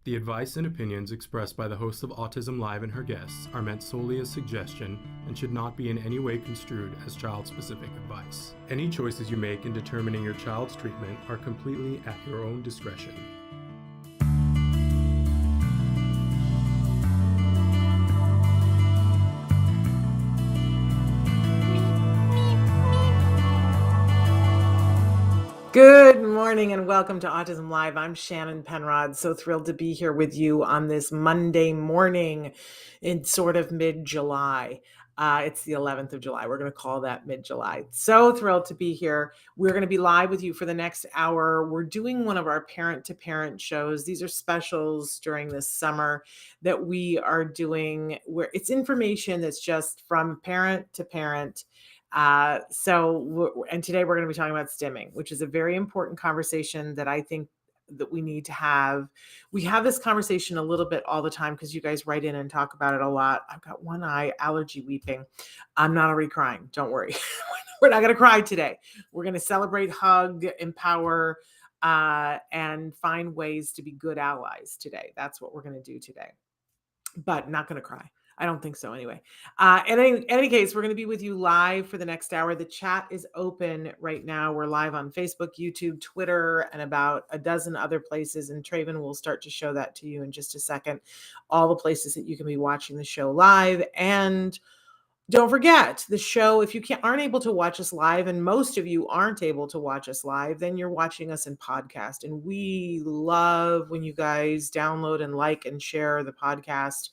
The advice and opinions expressed by the host of Autism Live and her guests are meant solely as suggestion and should not be in any way construed as child-specific advice. Any choices you make in determining your child's treatment are completely at your own discretion. Good morning and welcome to Autism Live. I'm Shannon Penrod. So thrilled to be here with you on this Monday morning in sort of mid-July. It's the 11th of July. We're going to call that mid-July. So thrilled to be here. We're going to be live with you for the next hour. We're doing one of our parent-to-parent shows. These are specials during this summer that we are doing where it's information that's just from parent to parent. And today we're going to be talking about stimming, which is a very important conversation that I think that we need to have. We have this conversation a little bit all the time because you guys write in and talk about it a lot. I've got one eye allergy weeping. I'm not already crying. Don't worry. We're not going to cry today. We're going to celebrate, hug, empower, and find ways to be good allies today. That's what we're going to do today, but not going to cry. I don't think so anyway. In any case, we're going to be with you live for the next hour. The chat is open right now. We're live on Facebook, YouTube, Twitter, and about a dozen other places. And Traven will start to show that to you in just a second. All the places that you can be watching the show live. And don't forget the show. If you aren't able to watch us live, and most of you aren't able to watch us live, then you're watching us in podcast. And we love when you guys download and like and share the podcast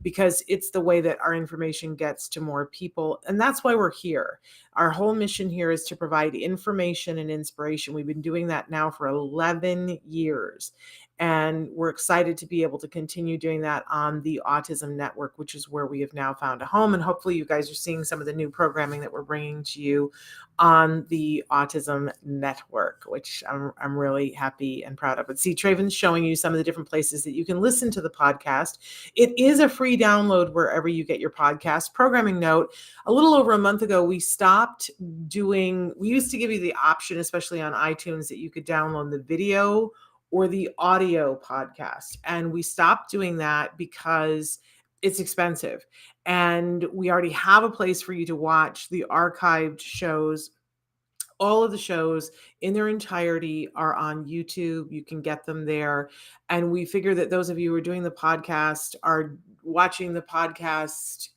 because it's the way that our information gets to more people. And that's why we're here. Our whole mission here is to provide information and inspiration. We've been doing that now for 11 years. And we're excited to be able to continue doing that on the Autism Network, which is where we have now found a home. And hopefully you guys are seeing some of the new programming that we're bringing to you on the Autism Network, which I'm really happy and proud of. But see, Traven's showing you some of the different places that you can listen to the podcast. It is a free download wherever you get your podcast. Programming note, a little over a month ago, we stopped we used to give you the option, especially on iTunes, that you could download the video or the audio podcast. And we stopped doing that because it's expensive. And we already have a place for you to watch the archived shows. All of the shows in their entirety are on YouTube. You can get them there. And we figure that those of you who are doing the podcast are watching the podcast.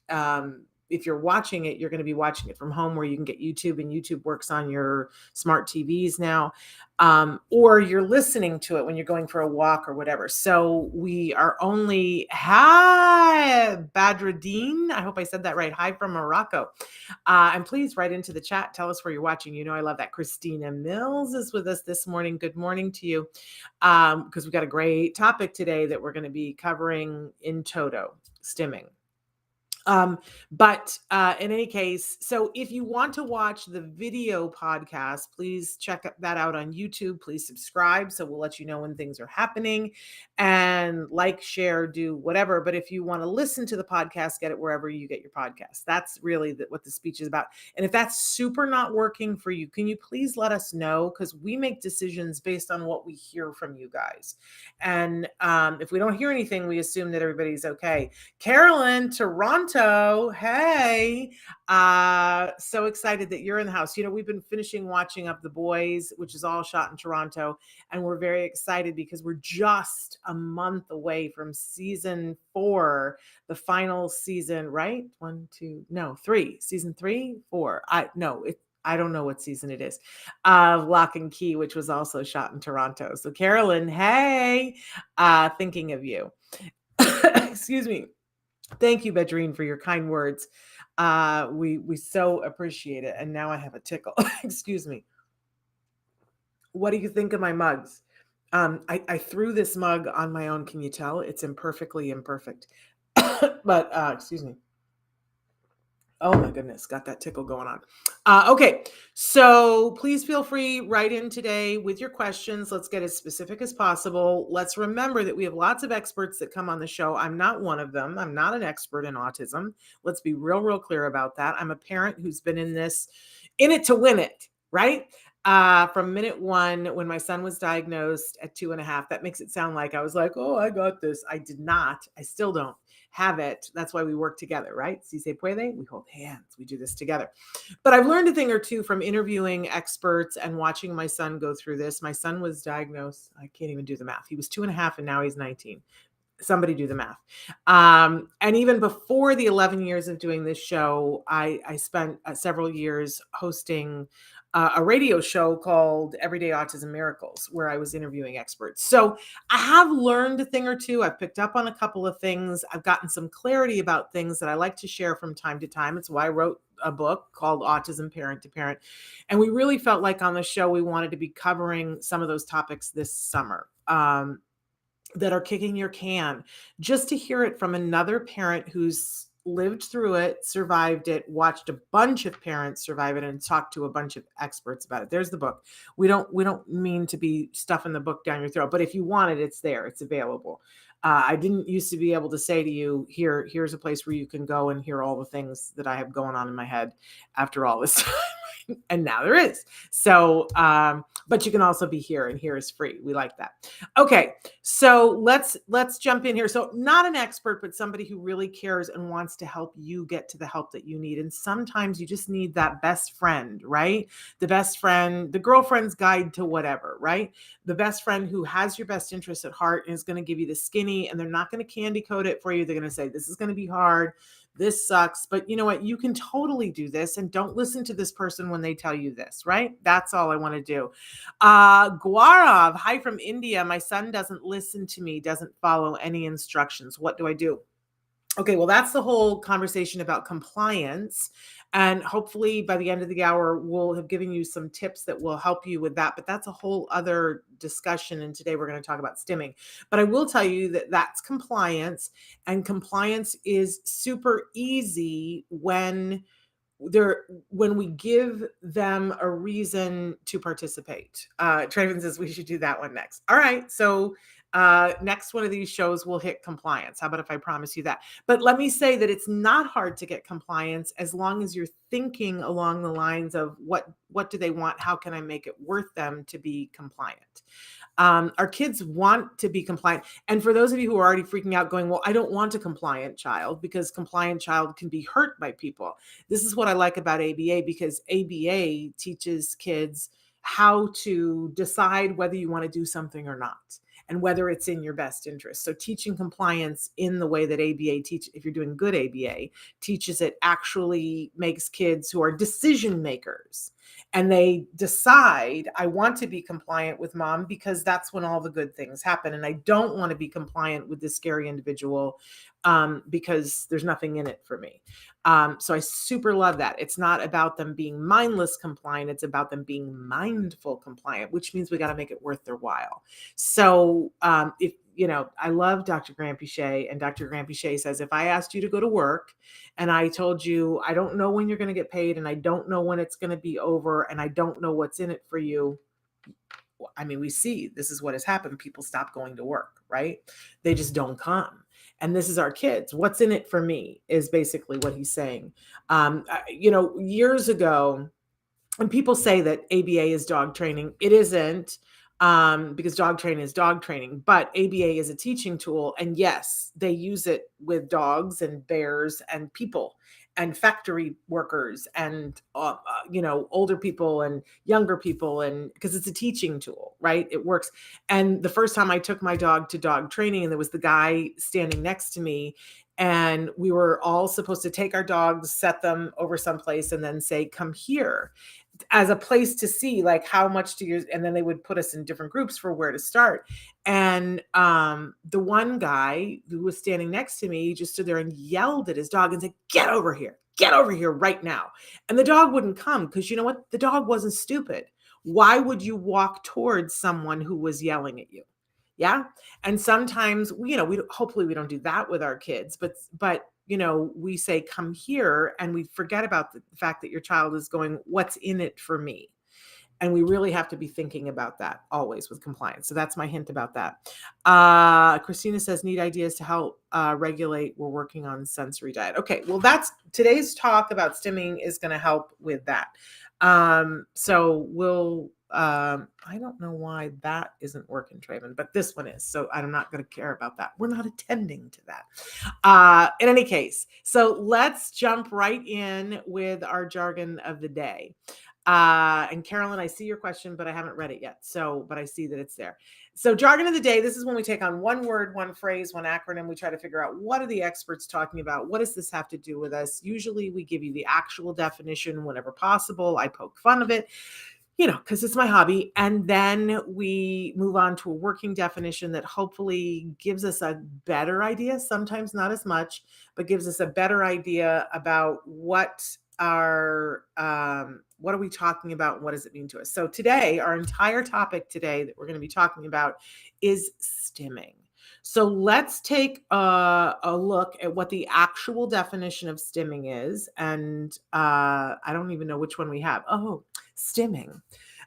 If you're watching it, you're going to be watching it from home where you can get YouTube, and YouTube works on your smart TVs now. Or you're listening to it when you're going for a walk or whatever. So we are only, hi, Badruddin. I hope I said that right. Hi from Morocco. And please write into the chat. Tell us where you're watching. You know, I love that. Christina Mills is with us this morning. Good morning to you. Because we've got a great topic today that we're going to be covering in toto, stimming. But in any case, so if you want to watch the video podcast, please check that out on YouTube. Please subscribe. So we'll let you know when things are happening, and like, share, do whatever. But if you want to listen to the podcast, get it wherever you get your podcast. That's really what the speech is about. And if that's super not working for you, can you please let us know? Because we make decisions based on what we hear from you guys. And if we don't hear anything, we assume that everybody's okay. Carolyn, Toronto. Hey, so excited that you're in the house. You know, we've been finishing watching up The Boys, which is all shot in Toronto, and we're very excited because we're just a month away from season 4, the final season, right? 3, season 3, 4. I don't know what season it is, of Lock and Key, which was also shot in Toronto. So Carolyn, hey, thinking of you. Excuse me. Thank you, Bedreen, for your kind words. We so appreciate it. And now I have a tickle. Excuse me. What do you think of my mugs? I threw this mug on my own. Can you tell? It's imperfectly imperfect. But excuse me. Oh my goodness, got that tickle going on. Okay, so please feel free, write in today with your questions. Let's get as specific as possible. Let's remember that we have lots of experts that come on the show. I'm not one of them. I'm not an expert in autism. Let's be real clear about that. I'm a parent who's been in it to win it, right? From minute one, when my son was diagnosed at 2.5, that makes it sound like I was like, oh, I got this. I did not. I still don't have it. That's why we work together, right? Si se puede, we hold hands. We do this together. But I've learned a thing or two from interviewing experts and watching my son go through this. My son was diagnosed, I can't even do the math. He was 2.5 and now he's 19. Somebody do the math. And even before the 11 years of doing this show, I spent several years hosting a radio show called Everyday Autism Miracles, where I was interviewing experts. So I have learned a thing or two. I've picked up on a couple of things. I've gotten some clarity about things that I like to share from time to time. It's why I wrote a book called Autism Parent to Parent. And we really felt like on the show, we wanted to be covering some of those topics this summer. That are kicking your can, just to hear it from another parent who's lived through it, survived it, watched a bunch of parents survive it, and talked to a bunch of experts about it. There's the book. We don't mean to be stuffing the book down your throat, but if you want it, it's there. It's available. I didn't used to be able to say to you, here's a place where you can go and hear all the things that I have going on in my head after all this time. And now there is. So, but you can also be here, and here is free. We like that. Okay. So let's jump in here. So not an expert, but somebody who really cares and wants to help you get to the help that you need. And sometimes you just need that best friend, right? The best friend, the girlfriend's guide to whatever, right? The best friend who has your best interests at heart and is going to give you the skinny, and they're not going to candy coat it for you. They're going to say, this is going to be hard. This sucks, but you know what? You can totally do this, and don't listen to this person when they tell you this, right? That's all I want to do. Gaurav, hi from India. My son doesn't listen to me, doesn't follow any instructions. What do I do? Okay, well, that's the whole conversation about compliance. And hopefully by the end of the hour, we'll have given you some tips that will help you with that. But that's a whole other discussion. And today we're going to talk about stimming. But I will tell you that that's compliance. And compliance is super easy when we give them a reason to participate. Traven says we should do that one next. All right. So next one of these shows will hit compliance. How about if I promise you that? But let me say that it's not hard to get compliance as long as you're thinking along the lines of what do they want? How can I make it worth them to be compliant? Our kids want to be compliant. And for those of you who are already freaking out going, well, I don't want a compliant child, because compliant child can be hurt by people. This is what I like about ABA, because ABA teaches kids how to decide whether you want to do something or not, and whether it's in your best interest. So teaching compliance in the way that ABA teach, if you're doing good ABA, teaches it, actually makes kids who are decision makers, and they decide, I want to be compliant with mom because that's when all the good things happen. And I don't want to be compliant with this scary individual because there's nothing in it for me. So I super love that. It's not about them being mindless compliant. It's about them being mindful compliant, which means we got to make it worth their while. So if, I love Dr. Grampiche, and Dr. Grampiche says, if I asked you to go to work and I told you, I don't know when you're going to get paid, and I don't know when it's going to be over, and I don't know what's in it for you. I mean, we see this is what has happened. People stop going to work, right? They just don't come. And this is our kids. What's in it for me is basically what he's saying. Years ago, and people say that ABA is dog training. It isn't, because dog training is dog training, but ABA is a teaching tool. And yes, they use it with dogs and bears and people and factory workers and, older people and younger people, and because it's a teaching tool, right? It works. And the first time I took my dog to dog training, and there was the guy standing next to me, and we were all supposed to take our dogs, set them over someplace, and then say, come here, as a place to see, like, how much do you, and then they would put us in different groups for where to start. And the one guy who was standing next to me just stood there and yelled at his dog and said, get over here right now. And the dog wouldn't come, because you know what? The dog wasn't stupid. Why would you walk towards someone who was yelling at you? Yeah. And sometimes, hopefully we don't do that with our kids, but we say, come here, and we forget about the fact that your child is going, what's in it for me? And we really have to be thinking about that always with compliance. So that's my hint about that. Christina says, need ideas to help regulate. We're working on sensory diet. Okay. Well, that's today's talk about stimming is going to help with that. So we'll, I don't know why that isn't working, Traven, but this one is. So I'm not going to care about that. We're not attending to that. In any case, so let's jump right in with our jargon of the day. And Carolyn, I see your question, but I haven't read it yet. But I see that it's there. So jargon of the day, this is when we take on one word, one phrase, one acronym. We try to figure out, what are the experts talking about? What does this have to do with us? Usually we give you the actual definition whenever possible. I poke fun of it, because it's my hobby. And then we move on to a working definition that hopefully gives us a better idea, sometimes not as much, but gives us a better idea about what are we talking about and what does it mean to us. So today, our entire topic today that we're going to be talking about is stimming. So let's take a look at what the actual definition of stimming is. And I don't even know which one we have. Oh, stimming.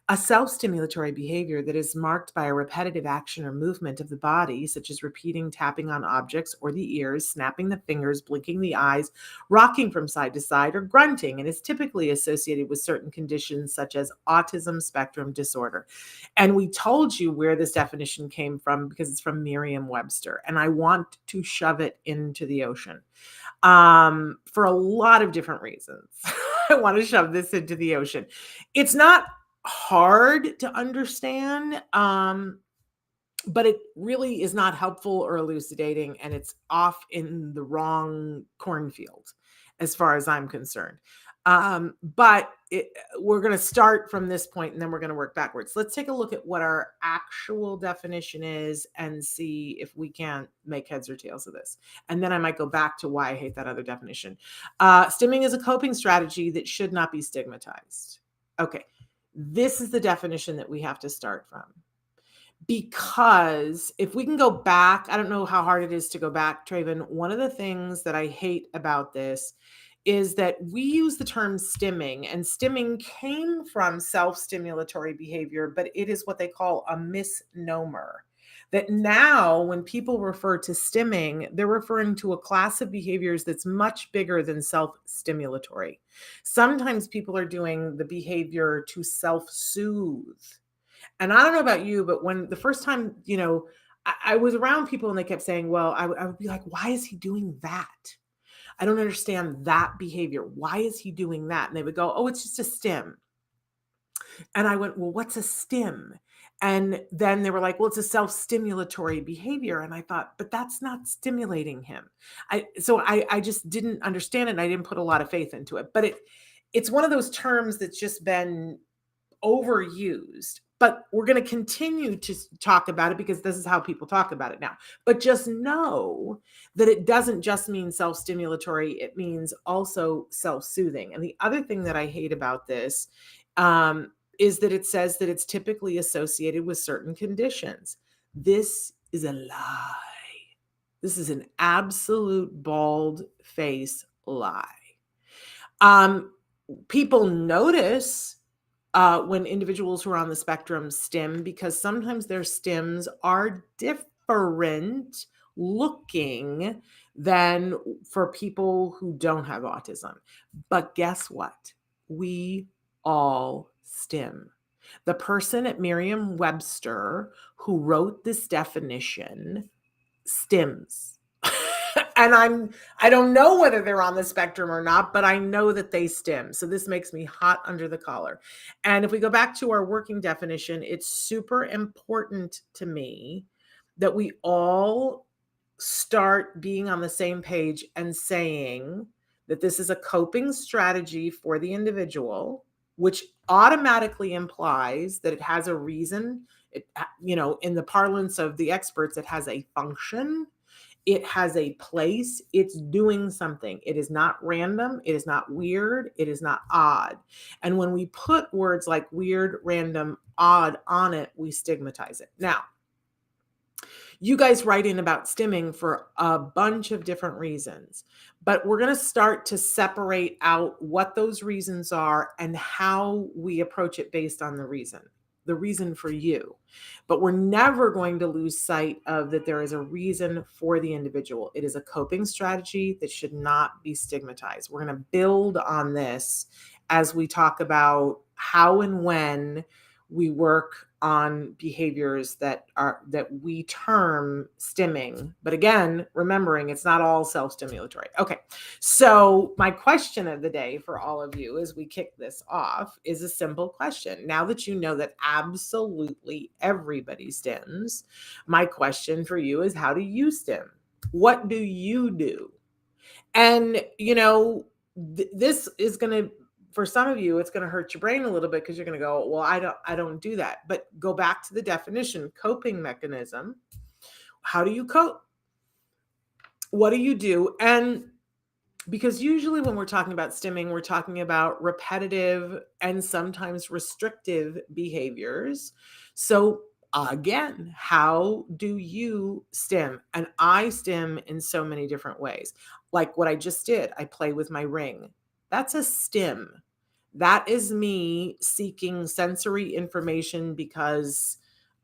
A self-stimulatory behavior that is marked by a repetitive action or movement of the body, such as repeating tapping on objects or the ears, snapping the fingers, blinking the eyes, rocking from side to side, or grunting, and is typically associated with certain conditions such as autism spectrum disorder. And we told you where this definition came from because it's from Merriam-Webster, and I want to shove it into the ocean for a lot of different reasons. I want to shove this into the ocean. It's not hard to understand, but it really is not helpful or elucidating, and it's off in the wrong cornfield as far as I'm concerned. But we're going to start from this point and then we're going to work backwards. Let's take a look at what our actual definition is and see if we can't make heads or tails of this. And then I might go back to why I hate that other definition. Stimming is a coping strategy that should not be stigmatized. Okay, this is the definition that we have to start from. Because if we can go back, I don't know how hard it is to go back, Traven. One of the things that I hate about this is that we use the term stimming, and stimming came from self-stimulatory behavior, but it is what they call a misnomer. That now when people refer to stimming, they're referring to a class of behaviors that's much bigger than self-stimulatory. Sometimes people are doing the behavior to self-soothe. And I don't know about you, but when the first time, I was around people and they kept saying, well, I would be like, why is he doing that? I don't understand that behavior. Why is he doing that? And they would go, oh, it's just a stim. And I went, well, what's a stim? And then they were like, well, it's a self-stimulatory behavior. And I thought, but that's not stimulating him. So I just didn't understand it. And I didn't put a lot of faith into it. But it's one of those terms that's just been overused. But we're going to continue to talk about it because this is how people talk about it now. But just know that it doesn't just mean self-stimulatory. It means also self-soothing. And the other thing that I hate about this is that it says that it's typically associated with certain conditions. This is a lie. This is an absolute bald-faced lie. People notice when individuals who are on the spectrum stim, because sometimes their stims are different looking than for people who don't have autism. But guess what? We all stim. The person at Merriam-Webster who wrote this definition stims. And I don't know whether they're on the spectrum or not, but I know that they stim. So this makes me hot under the collar. And if we go back to our working definition, it's super important to me that we all start being on the same page and saying that this is a coping strategy for the individual, which automatically implies that it has a reason. In the parlance of the experts, it has a function. It has a place. It's doing something. It is not random. It is not weird. It is not odd. And when we put words like weird, random, odd on it, we stigmatize it. Now, you guys write in about stimming for a bunch of different reasons, but we're going to start to separate out what those reasons are and how we approach it based on the reason for you. But we're never going to lose sight of that there is a reason for the individual. It is a coping strategy that should not be stigmatized. We're going to build on this as we talk about how and when we work on behaviors that we term stimming. But again, remembering it's not all self-stimulatory. Okay. So my question of the day for all of you as we kick this off is a simple question. Now that you know that absolutely everybody stims, my question for you is, how do you stim? What do you do? And, this is going to, for some of you, it's going to hurt your brain a little bit because you're going to go, well, I don't do that. But go back to the definition, coping mechanism. How do you cope? What do you do? And because usually when we're talking about stimming, we're talking about repetitive and sometimes restrictive behaviors. So again, how do you stim? And I stim in so many different ways. Like what I just did, I play with my ring. That's a stim. That is me seeking sensory information because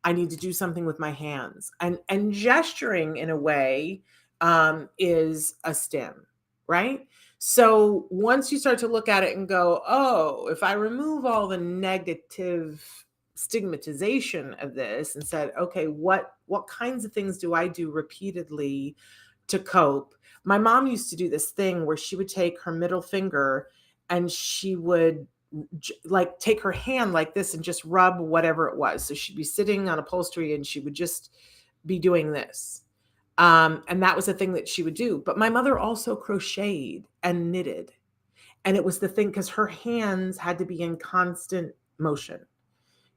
I need to do something with my hands. And gesturing in a way is a stim, right? So once you start to look at it and go, oh, if I remove all the negative stigmatization of this and said, okay, what kinds of things do I do repeatedly to cope? My mom used to do this thing where she would take her middle finger and she would like take her hand like this and just rub whatever it was. So she'd be sitting on upholstery and she would just be doing this. And that was a thing that she would do. But my mother also crocheted and knitted. And it was the thing because her hands had to be in constant motion.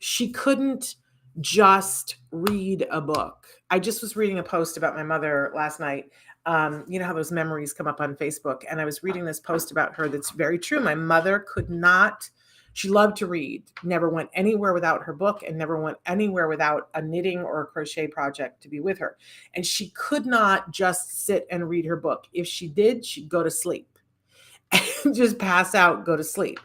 She couldn't just read a book. I just was reading a post about my mother last night. You know how those memories come up on Facebook. And I was reading this post about her that's very true. My mother could not, she loved to read, never went anywhere without her book and never went anywhere without a knitting or a crochet project to be with her. And she could not just sit and read her book. If she did, she'd go to sleep. Just pass out, go to sleep.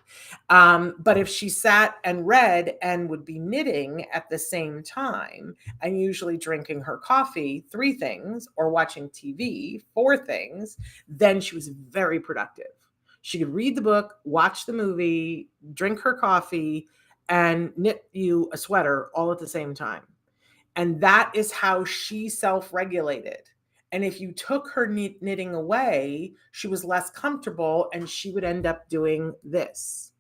But if she sat and read and would be knitting at the same time and usually drinking her coffee, 3 things, or watching TV, 4 things, then she was very productive. She could read the book, watch the movie, drink her coffee, and knit you a sweater all at the same time. And that is how she self-regulated. And if you took her knitting away, she was less comfortable and she would end up doing this.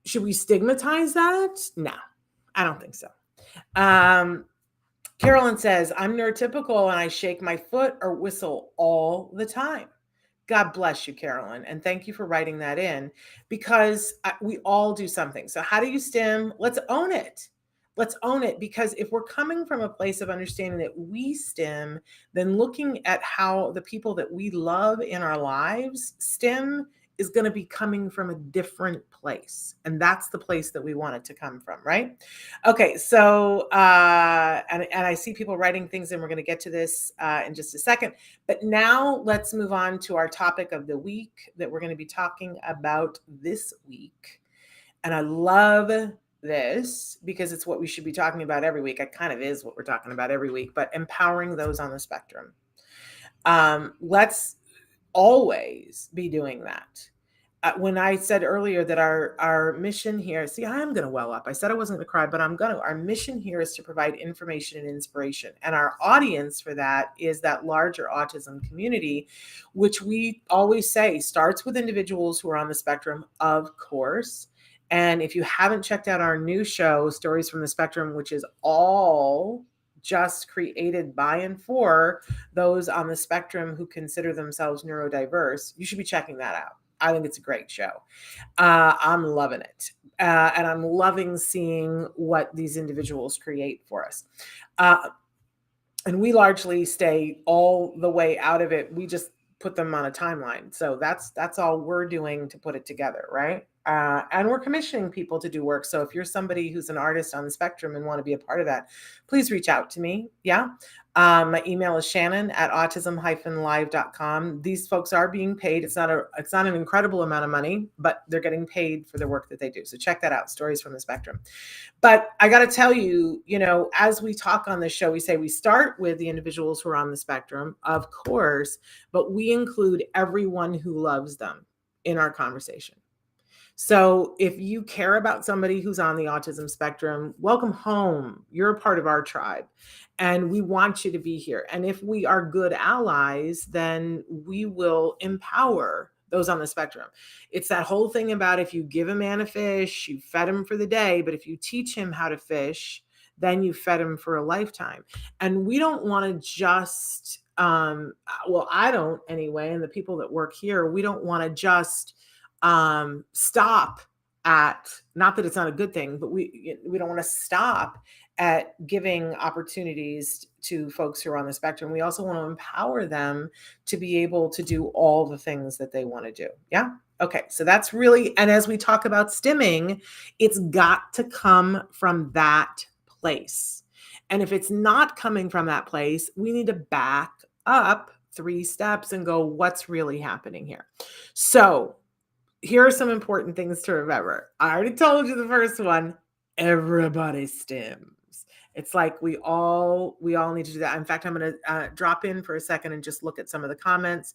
Should we stigmatize that? No, I don't think so. Carolyn says, I'm neurotypical and I shake my foot or whistle all the time. God bless you, Carolyn. And thank you for writing that in because we all do something. So how do you stim? Let's own it. Let's own it, because if we're coming from a place of understanding that we stim, then looking at how the people that we love in our lives stim is going to be coming from a different place. And that's the place that we want it to come from, right? Okay, so, and I see people writing things, and we're going to get to this in just a second. But now let's move on to our topic of the week that we're going to be talking about this week. And I love this because it's what we should be talking about every week. It kind of is what we're talking about every week, but empowering those on the spectrum. Let's always be doing that. When I said earlier that our mission here, see, I am going to well up. I said I wasn't going to cry, but I'm going to. Our mission here is to provide information and inspiration. And our audience for that is that larger autism community, which we always say starts with individuals who are on the spectrum, of course. And if you haven't checked out our new show, Stories from the Spectrum, which is all just created by and for those on the spectrum who consider themselves neurodiverse, you should be checking that out. I think it's a great show. I'm loving it. And I'm loving seeing what these individuals create for us. And we largely stay all the way out of it. We just put them on a timeline. So that's all we're doing to put it together, right? And we're commissioning people to do work. So if you're somebody who's an artist on the spectrum and want to be a part of that, please reach out to me. Yeah. My email is shannon@autism-live.com. These folks are being paid. It's not an incredible amount of money, but they're getting paid for the work that they do. So check that out, Stories from the Spectrum. But I got to tell you, as we talk on this show, we say we start with the individuals who are on the spectrum, of course, but we include everyone who loves them in our conversation. So if you care about somebody who's on the autism spectrum, welcome home. You're a part of our tribe and we want you to be here. And if we are good allies, then we will empower those on the spectrum. It's that whole thing about if you give a man a fish, you fed him for the day, but if you teach him how to fish, then you fed him for a lifetime. And we don't want to just, well, I don't anyway, and the people that work here, we don't want to just stop at, not that it's not a good thing, but we don't want to stop at giving opportunities to folks who are on the spectrum. We also want to empower them to be able to do all the things that they want to do. Yeah. Okay. So that's really, and as we talk about stimming, it's got to come from that place. And if it's not coming from that place, we need to back up 3 steps and go, what's really happening here? So here are some important things to remember. I already told you the first one, everybody stims. It's like we all need to do that. In fact, I'm going to drop in for a second and just look at some of the comments.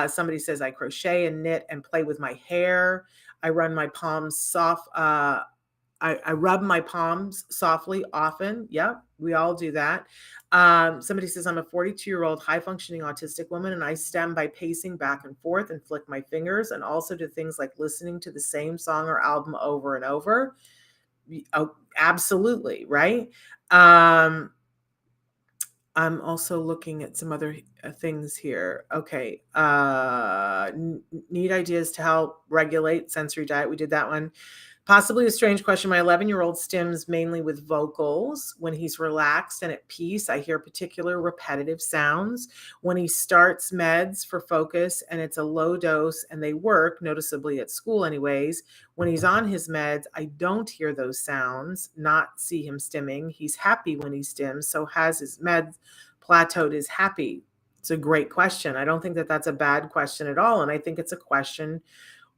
Somebody says, I crochet and knit and play with my hair. I run my palms soft. I rub my palms softly often. Yep, we all do that. Somebody says, I'm a 42-year-old high-functioning autistic woman, and I stem by pacing back and forth and flick my fingers, and also do things like listening to the same song or album over and over. Oh, absolutely, right? I'm also looking at some other things here. Okay. Need ideas to help regulate sensory diet. We did that one. Possibly a strange question. My 11-year-old stims mainly with vocals. When he's relaxed and at peace, I hear particular repetitive sounds. When he starts meds for focus and it's a low dose and they work, noticeably at school anyways, when he's on his meds, I don't hear those sounds, not see him stimming. He's happy when he stims, so has his meds plateaued, is happy? It's a great question. I don't think that that's a bad question at all. And I think it's a question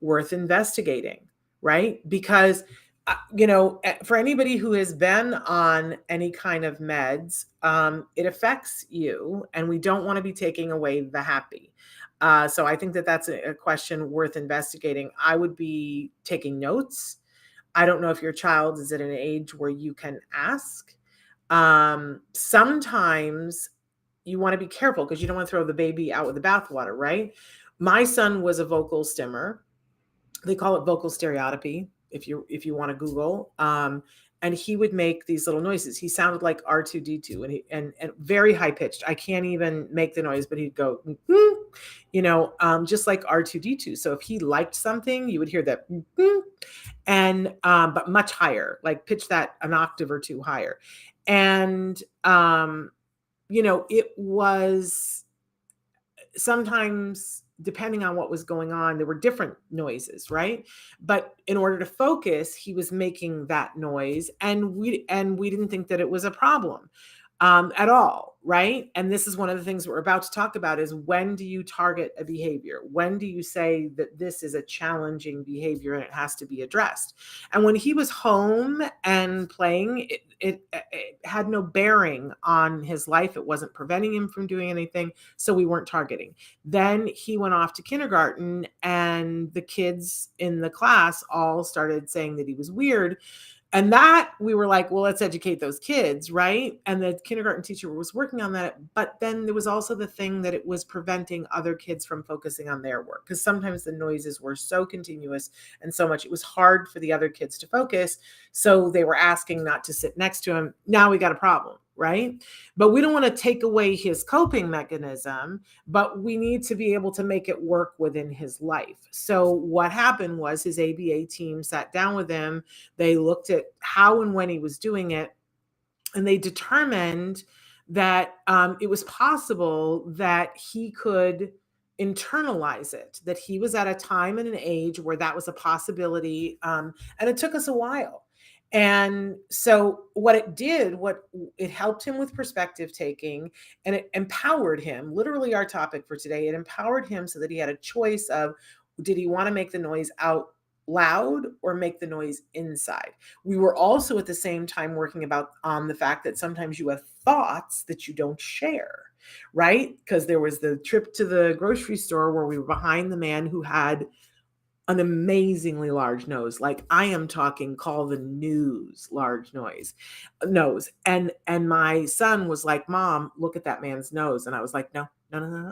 worth investigating. Right? Because, for anybody who has been on any kind of meds, it affects you, and we don't want to be taking away the happy. So I think that that's a question worth investigating. I would be taking notes. I don't know if your child is at an age where you can ask. Sometimes you want to be careful because you don't want to throw the baby out with the bathwater, right? My son was a vocal stimmer. They call it vocal stereotypy if you want to Google. And he would make these little noises. He sounded like R2D2 and very high pitched. I can't even make the noise, but he'd go, just like R2D2. So if he liked something, you would hear that, and but much higher, like pitch that an octave or 2 higher. And it was sometimes, depending on what was going on, there were different noises, right? But in order to focus, he was making that noise, and we didn't think that it was a problem at all, right? And this is one of the things we're about to talk about: is when do you target a behavior? When do you say that this is a challenging behavior and it has to be addressed? And when he was home and playing, it had no bearing on his life. It wasn't preventing him from doing anything, so we weren't targeting. Then he went off to kindergarten, and the kids in the class all started saying that he was weird. And that we were like, well, let's educate those kids, right? And the kindergarten teacher was working on that. But then there was also the thing that it was preventing other kids from focusing on their work, because sometimes the noises were so continuous and so much, it was hard for the other kids to focus. So they were asking not to sit next to him. Now we got a problem, right? But we don't want to take away his coping mechanism, but we need to be able to make it work within his life. So what happened was his ABA team sat down with him. They looked at how and when he was doing it, and they determined that it was possible that he could internalize it, that he was at a time and an age where that was a possibility. And it took us a while. And so what it helped him with perspective taking, and it empowered him, literally our topic for today, it empowered him so that he had a choice of, did he want to make the noise out loud or make the noise inside? We were also at the same time working on the fact that sometimes you have thoughts that you don't share, right? Because there was the trip to the grocery store where we were behind the man who had an amazingly large nose. Like I am talking call the news large nose. And my son was like, Mom, look at that man's nose. And I was like, no, no, no,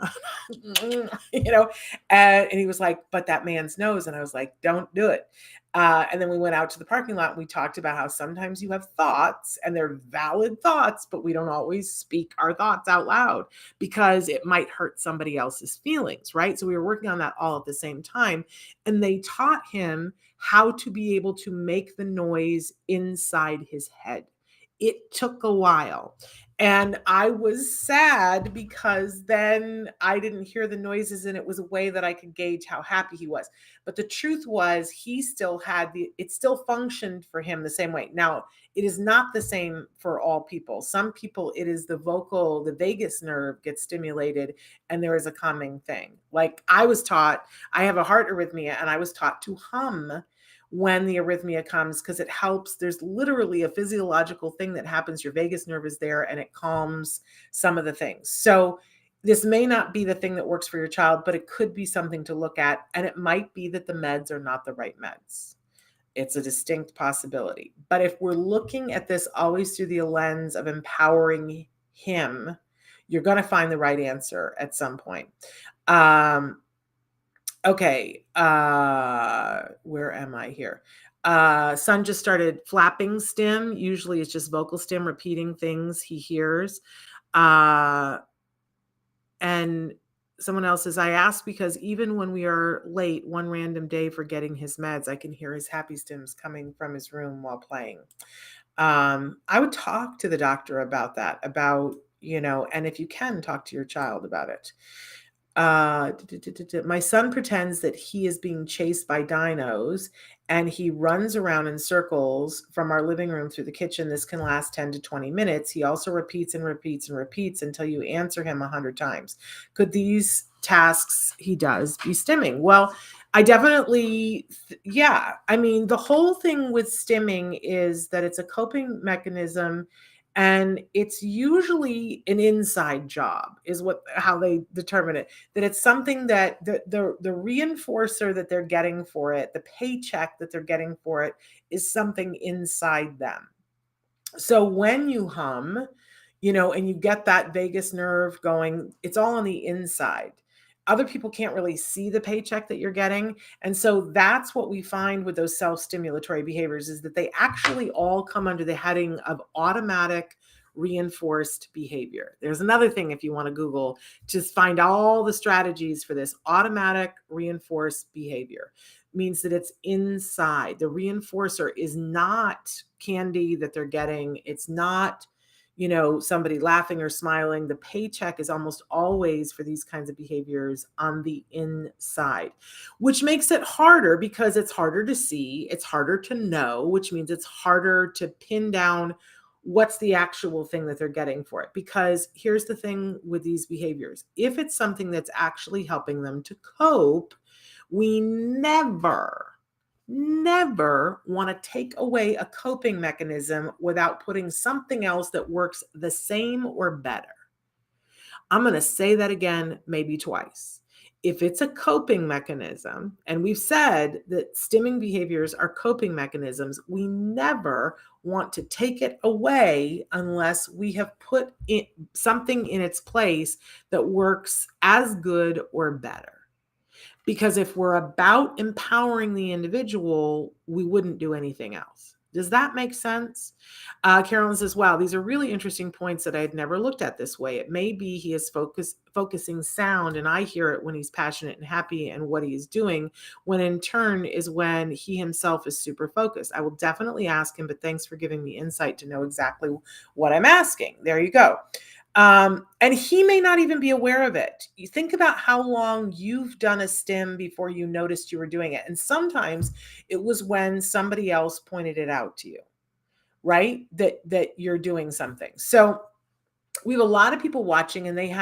no, no. And he was like, but that man's nose. And I was like, don't do it. And then we went out to the parking lot and we talked about how sometimes you have thoughts and they're valid thoughts, but we don't always speak our thoughts out loud because it might hurt somebody else's feelings, right? So we were working on that all at the same time. And they taught him how to be able to make the noise inside his head. It took a while. And I was sad because then I didn't hear the noises and it was a way that I could gauge how happy he was. But the truth was he still had it still functioned for him the same way. Now, it is not the same for all people. Some people, it is the vagus nerve gets stimulated and there is a calming thing. Like I was taught, I have a heart arrhythmia and I was taught to hum when the arrhythmia comes because it helps. There's literally a physiological thing that happens. Your vagus nerve is there and it calms some of the things. So this may not be the thing that works for your child, but it could be something to look at. And it might be that the meds are not the right meds. It's a distinct possibility. But if we're looking at this always through the lens of empowering him, you're going to find the right answer at some point. Okay, where am I here? Son just started flapping stim. Usually it's just vocal stim, repeating things he hears. And someone else says, I asked because even when we are late, one random day for getting his meds, I can hear his happy stims coming from his room while playing. I would talk to the doctor about that, and if you can, talk to your child about it. My son pretends that he is being chased by dinos and he runs around in circles from our living room through the kitchen. This can last 10 to 20 minutes. He also repeats and repeats and repeats until you answer him 100 times. Could these tasks he does be stimming? Well, I definitely, yeah. I mean, the whole thing with stimming is that it's a coping mechanism. And it's usually an inside job is how they determine it, that it's something that the reinforcer that they're getting for it, the paycheck that they're getting for it is something inside them. So when you hum, and you get that vagus nerve going, it's all on the inside. Other people can't really see the paycheck that you're getting. And so that's what we find with those self-stimulatory behaviors is that they actually all come under the heading of automatic reinforced behavior. There's another thing if you want to Google, just find all the strategies for this automatic reinforced behavior. Means that it's inside. The reinforcer is not candy that they're getting. It's not somebody laughing or smiling. The paycheck is almost always for these kinds of behaviors on the inside, which makes it harder because it's harder to see, it's harder to know, which means it's harder to pin down what's the actual thing that they're getting for it. Because here's the thing with these behaviors. If it's something that's actually helping them to cope, we never want to take away a coping mechanism without putting something else that works the same or better. I'm going to say that again, maybe twice. If it's a coping mechanism, and we've said that stimming behaviors are coping mechanisms, we never want to take it away unless we have put something in its place that works as good or better. Because if we're about empowering the individual, we wouldn't do anything else. Does that make sense? Carolyn says, wow, these are really interesting points that I had never looked at this way. It may be he is focusing sound and I hear it when he's passionate and happy and what he is doing, when in turn is when he himself is super focused. I will definitely ask him, but thanks for giving me insight to know exactly what I'm asking. There you go. And he may not even be aware of it. You think about how long you've done a stim before you noticed you were doing it. And sometimes it was when somebody else pointed it out to you, right? That you're doing something. So we have a lot of people watching and they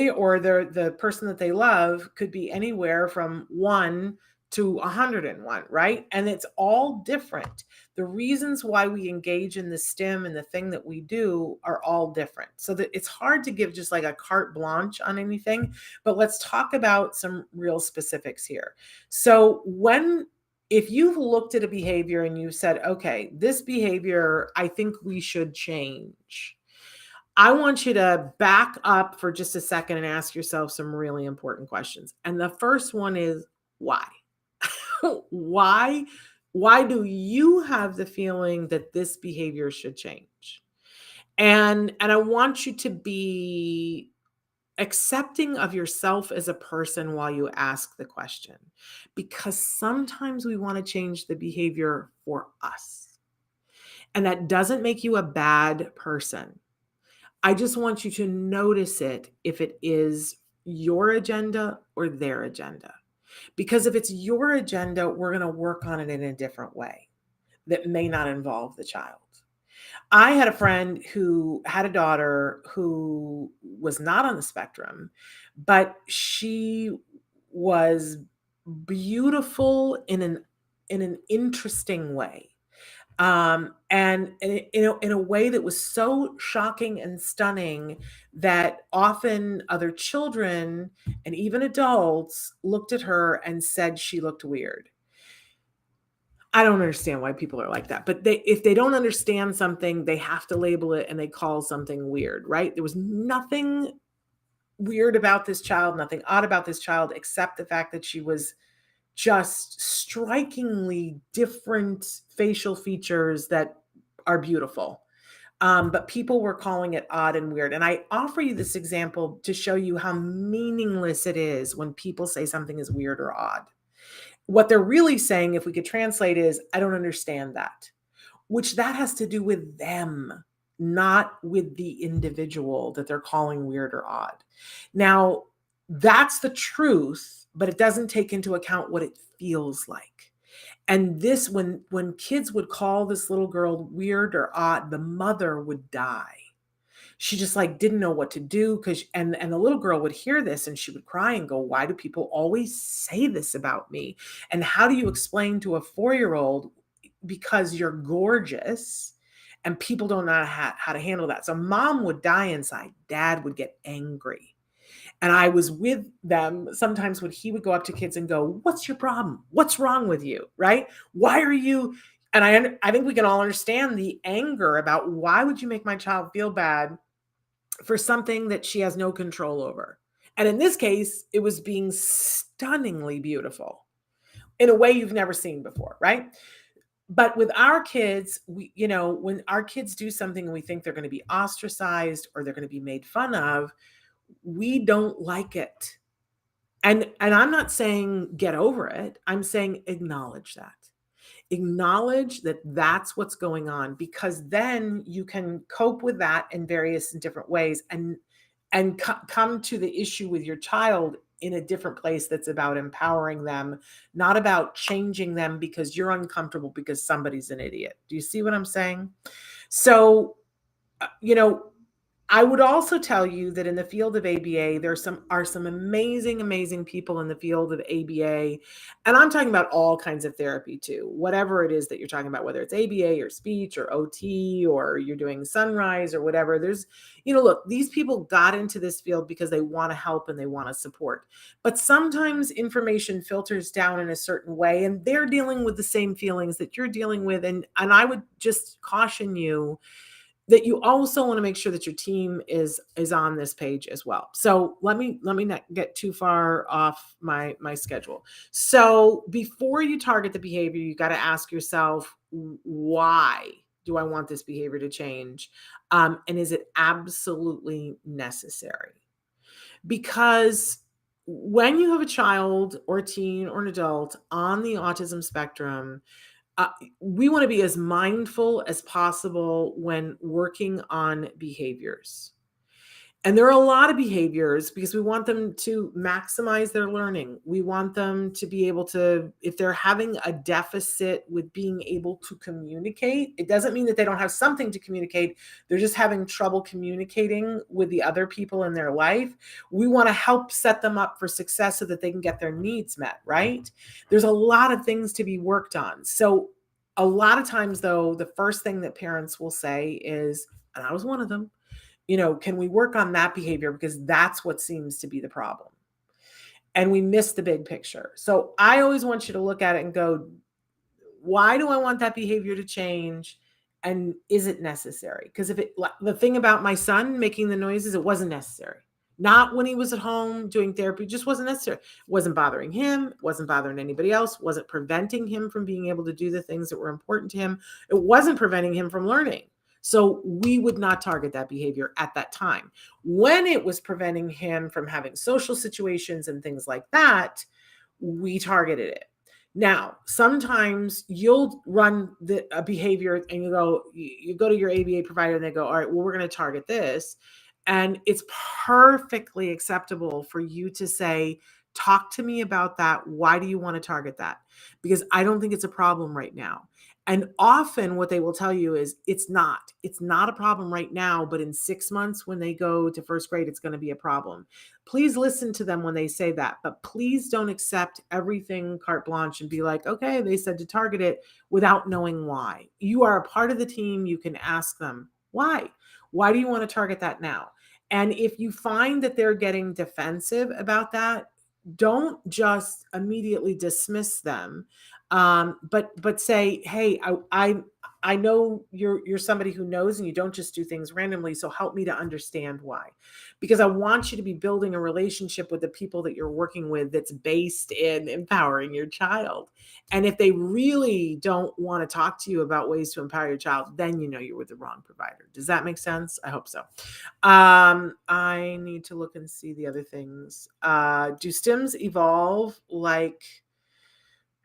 or the person that they love could be anywhere from 1 to 101, right? And it's all different. The reasons why we engage in the stim and the thing that we do are all different. So that it's hard to give just like a carte blanche on anything, but let's talk about some real specifics here. So if you've looked at a behavior and you said, okay, this behavior, I think we should change, I want you to back up for just a second and ask yourself some really important questions. And the first one is why? why why do you have the feeling that this behavior should change? And I want you to be accepting of yourself as a person while you ask the question, because sometimes we want to change the behavior for us, and that doesn't make you a bad person. I just want you to notice it if it is your agenda or their agenda. Because if it's your agenda, we're going to work on it in a different way that may not involve the child. I had a friend who had a daughter who was not on the spectrum, but she was beautiful in an interesting way. And in a way that was so shocking and stunning that often other children and even adults looked at her and said she looked weird. I don't understand why people are like that, but if they don't understand something, they have to label it and they call something weird, right? There was nothing weird about this child, nothing odd about this child, except the fact that she was just strikingly different facial features that are beautiful. But people were calling it odd and weird. And I offer you this example to show you how meaningless it is when people say something is weird or odd. What they're really saying, if we could translate, is, I don't understand that, which that has to do with them, not with the individual that they're calling weird or odd. Now, that's the truth, but it doesn't take into account what it feels like. And this, when kids would call this little girl weird or odd, the mother would die. She just like didn't know what to do, because and the little girl would hear this and she would cry and go, why do people always say this about me? And how do you explain to a 4-year-old, because you're gorgeous, and people don't know how to handle that? So mom would die inside, dad would get angry. And I was with them sometimes when he would go up to kids and go, what's your problem? What's wrong with you? Right? Why are you? And I think we can all understand the anger about, why would you make my child feel bad for something that she has no control over? And in this case, it was being stunningly beautiful in a way you've never seen before, right? But with our kids, when our kids do something and we think they're going to be ostracized or they're going to be made fun of, we don't like it. And I'm not saying get over it. I'm saying acknowledge that. Acknowledge that that's what's going on, because then you can cope with that in various and different ways, and come to the issue with your child in a different place that's about empowering them, not about changing them because you're uncomfortable because somebody's an idiot. Do you see what I'm saying? So, I would also tell you that in the field of ABA, there are some amazing, amazing people in the field of ABA. And I'm talking about all kinds of therapy too, whatever it is that you're talking about, whether it's ABA or speech or OT, or you're doing Sunrise or whatever. Look, these people got into this field because they want to help and they want to support. But sometimes information filters down in a certain way, and they're dealing with the same feelings that you're dealing with. And I would just caution you that you also want to make sure that your team is on this page as well. So let me not get too far off my schedule. So before you target the behavior, you got to ask yourself, why do I want this behavior to change? And is it absolutely necessary? Because when you have a child or a teen or an adult on the autism spectrum, we want to be as mindful as possible when working on behaviors. And there are a lot of behaviors because we want them to maximize their learning. We want them to be able to, if they're having a deficit with being able to communicate, it doesn't mean that they don't have something to communicate. They're just having trouble communicating with the other people in their life. We want to help set them up for success so that they can get their needs met, right? There's a lot of things to be worked on. So a lot of times, though, the first thing that parents will say is, and I was one of them, can we work on that behavior? Because that's what seems to be the problem. And we miss the big picture. So I always want you to look at it and go, why do I want that behavior to change? And is it necessary? Because the thing about my son making the noises, it wasn't necessary. Not when he was at home doing therapy, just wasn't necessary. It wasn't bothering him, wasn't bothering anybody else, wasn't preventing him from being able to do the things that were important to him. It wasn't preventing him from learning. So we would not target that behavior at that time. When it was preventing him from having social situations and things like that, we targeted it. Now, sometimes you'll run a behavior and you go to your ABA provider and they go, all right, well, we're going to target this. And it's perfectly acceptable for you to say, talk to me about that. Why do you want to target that? Because I don't think it's a problem right now. And often what they will tell you is it's not a problem right now, but in 6 months when they go to first grade, it's going to be a problem. Please listen to them when they say that, but please don't accept everything carte blanche and be like, okay, they said to target it without knowing why. You are a part of the team. You can ask them, why? Why do you want to target that now? And if you find that they're getting defensive about that, don't just immediately dismiss them. But say, hey, I know you're somebody who knows and you don't just do things randomly. So help me to understand why. Because I want you to be building a relationship with the people that you're working with that's based in empowering your child. And if they really don't want to talk to you about ways to empower your child, then you know you're with the wrong provider. Does that make sense? I hope so. I need to look and see the other things. Do stims evolve like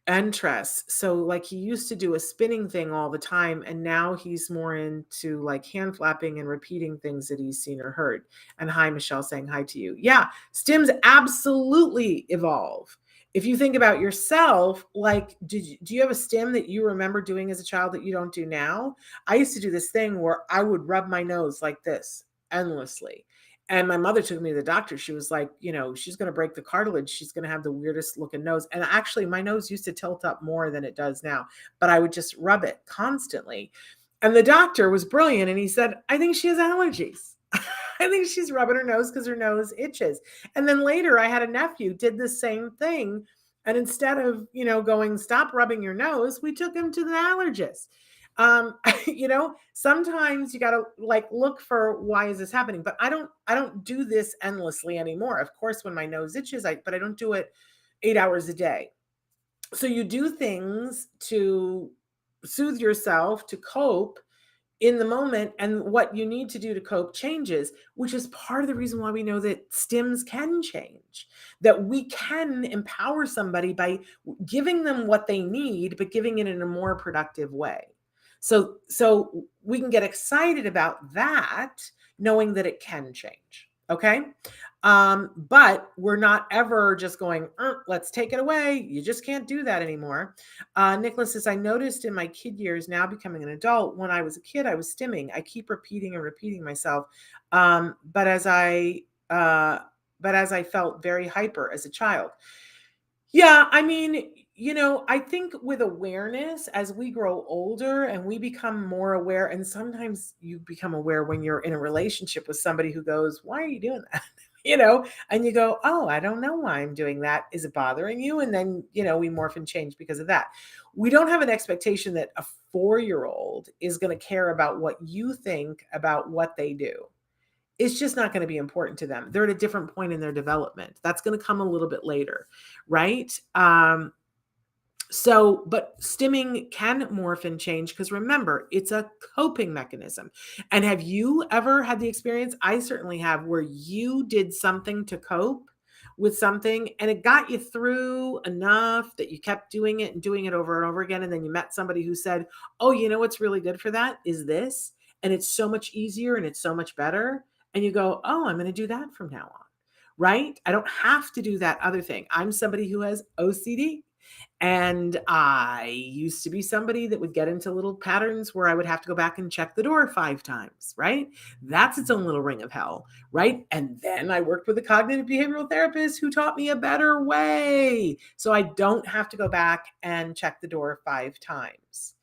interest? So like he used to do a spinning thing all the time, and now he's more into like hand flapping and repeating things that he's seen or heard. And hi, Michelle, saying hi to you. Yeah, stims absolutely evolve. If you think about yourself, like, do you have a stim that you remember doing as a child that you don't do now? I used to do this thing where I would rub my nose like this endlessly. And my mother took me to the doctor. She was like, she's going to break the cartilage. She's going to have the weirdest looking nose. And actually, my nose used to tilt up more than it does now, but I would just rub it constantly. And the doctor was brilliant. And he said, I think she has allergies. I think she's rubbing her nose because her nose itches. And then later, I had a nephew did the same thing. And instead of, going, stop rubbing your nose, we took him to the allergist. Sometimes you got to like look for why is this happening, but I don't do this endlessly anymore. Of course, when my nose itches, but I don't do it 8 hours a day. So you do things to soothe yourself, to cope in the moment, and what you need to do to cope changes, which is part of the reason why we know that stims can change, that we can empower somebody by giving them what they need, but giving it in a more productive way. So we can get excited about that, knowing that it can change. Okay. But we're not ever just going, let's take it away. You just can't do that anymore. Nicholas says, I noticed in my kid years, now becoming an adult, when I was a kid, I was stimming. I keep repeating and repeating myself. But as I felt very hyper as a child. Yeah, I mean, I think with awareness, as we grow older and we become more aware, and sometimes you become aware when you're in a relationship with somebody who goes, why are you doing that? And you go, oh, I don't know why I'm doing that. Is it bothering you? And then, we morph and change because of that. We don't have an expectation that a 4-year-old is going to care about what you think about what they do. It's just not going to be important to them. They're at a different point in their development. That's going to come a little bit later, right? But stimming can morph and change because remember, it's a coping mechanism. And have you ever had the experience? I certainly have, where you did something to cope with something and it got you through enough that you kept doing it and doing it over and over again. And then you met somebody who said, oh, what's really good for that is this. And it's so much easier and it's so much better. And you go, oh, I'm going to do that from now on, right? I don't have to do that other thing. I'm somebody who has OCD. And I used to be somebody that would get into little patterns where I would have to go back and check the door 5 times, right? That's its own little ring of hell, right? And then I worked with a cognitive behavioral therapist who taught me a better way. So I don't have to go back and check the door 5 times.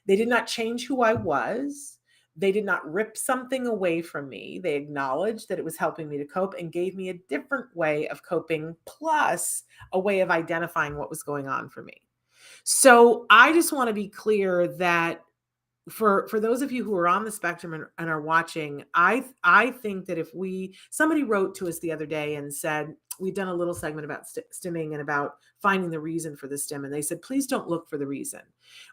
They did not change who I was. They did not rip something away from me. They acknowledged that it was helping me to cope and gave me a different way of coping, plus a way of identifying what was going on for me. So I just want to be clear that for those of you who are on the spectrum and are watching, I think that if somebody wrote to us the other day and said, we've done a little segment about stimming and about finding the reason for the stim. And they said, please don't look for the reason.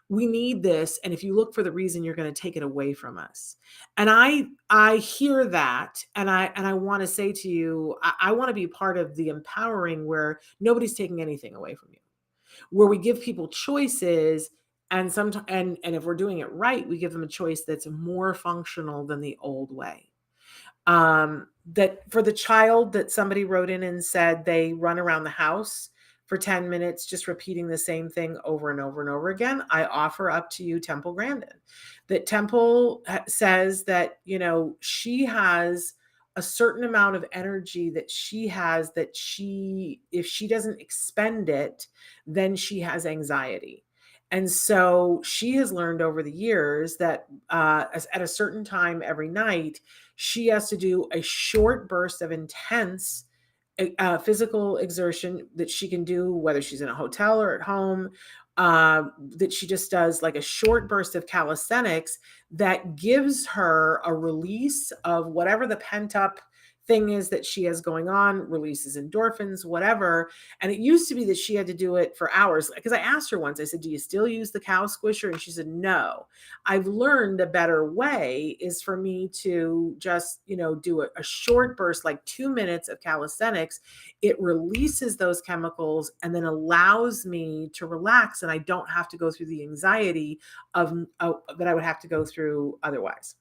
We need this. And if you look for the reason, you're going to take it away from us. And I hear that. And I want to say to you, I want to be part of the empowering where nobody's taking anything away from you, where we give people choices. And sometimes, and if we're doing it right, we give them a choice that's more functional than the old way. That for the child that somebody wrote in and said they run around the house for 10 minutes, just repeating the same thing over and over and over again, I offer up to you Temple Grandin. That Temple says that, she has a certain amount of energy that she has that if she doesn't expend it, then she has anxiety. And so she has learned over the years that at a certain time every night, she has to do a short burst of intense physical exertion that she can do, whether she's in a hotel or at home, that she just does like a short burst of calisthenics that gives her a release of whatever the pent up thing is that she has going on, releases endorphins, whatever. And it used to be that she had to do it for hours. Because I asked her once, I said, do you still use the cow squisher? And she said, no. I've learned a better way is for me to just, do a short burst, like 2 minutes of calisthenics. It releases those chemicals and then allows me to relax. And I don't have to go through the anxiety of that I would have to go through otherwise.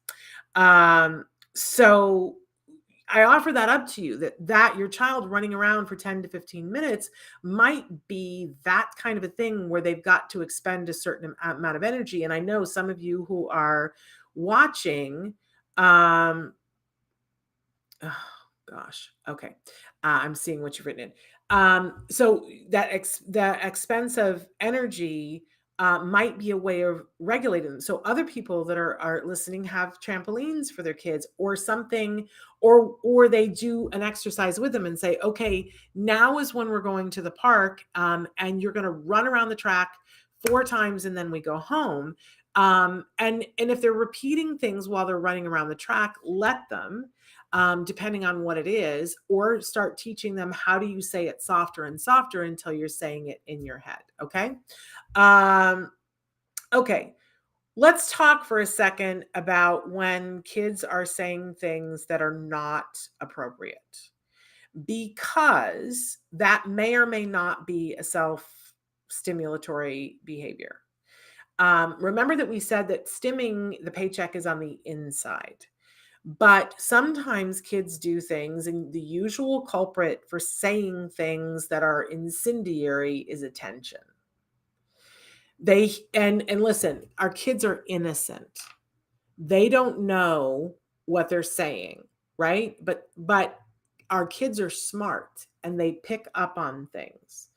So I offer that up to you, that your child running around for 10 to 15 minutes might be that kind of a thing where they've got to expend a certain amount of energy. And I know some of you who are watching, oh gosh, okay. I'm seeing what you've written in. So the expense of energy might be a way of regulating them. So other people that are listening have trampolines for their kids or something, or they do an exercise with them and say, okay, now is when we're going to the park, and you're going to run around the track 4 times and then we go home. And if they're repeating things while they're running around the track, let them, depending on what it is, or start teaching them how do you say it softer and softer until you're saying it in your head. Okay. Okay, let's talk for a second about when kids are saying things that are not appropriate, because that may or may not be a self-stimulatory behavior. Remember that we said that stimming, the paycheck is on the inside. But sometimes kids do things, and the usual culprit for saying things that are incendiary is attention. And listen, our kids are innocent. They don't know what they're saying, right? But our kids are smart and they pick up on things.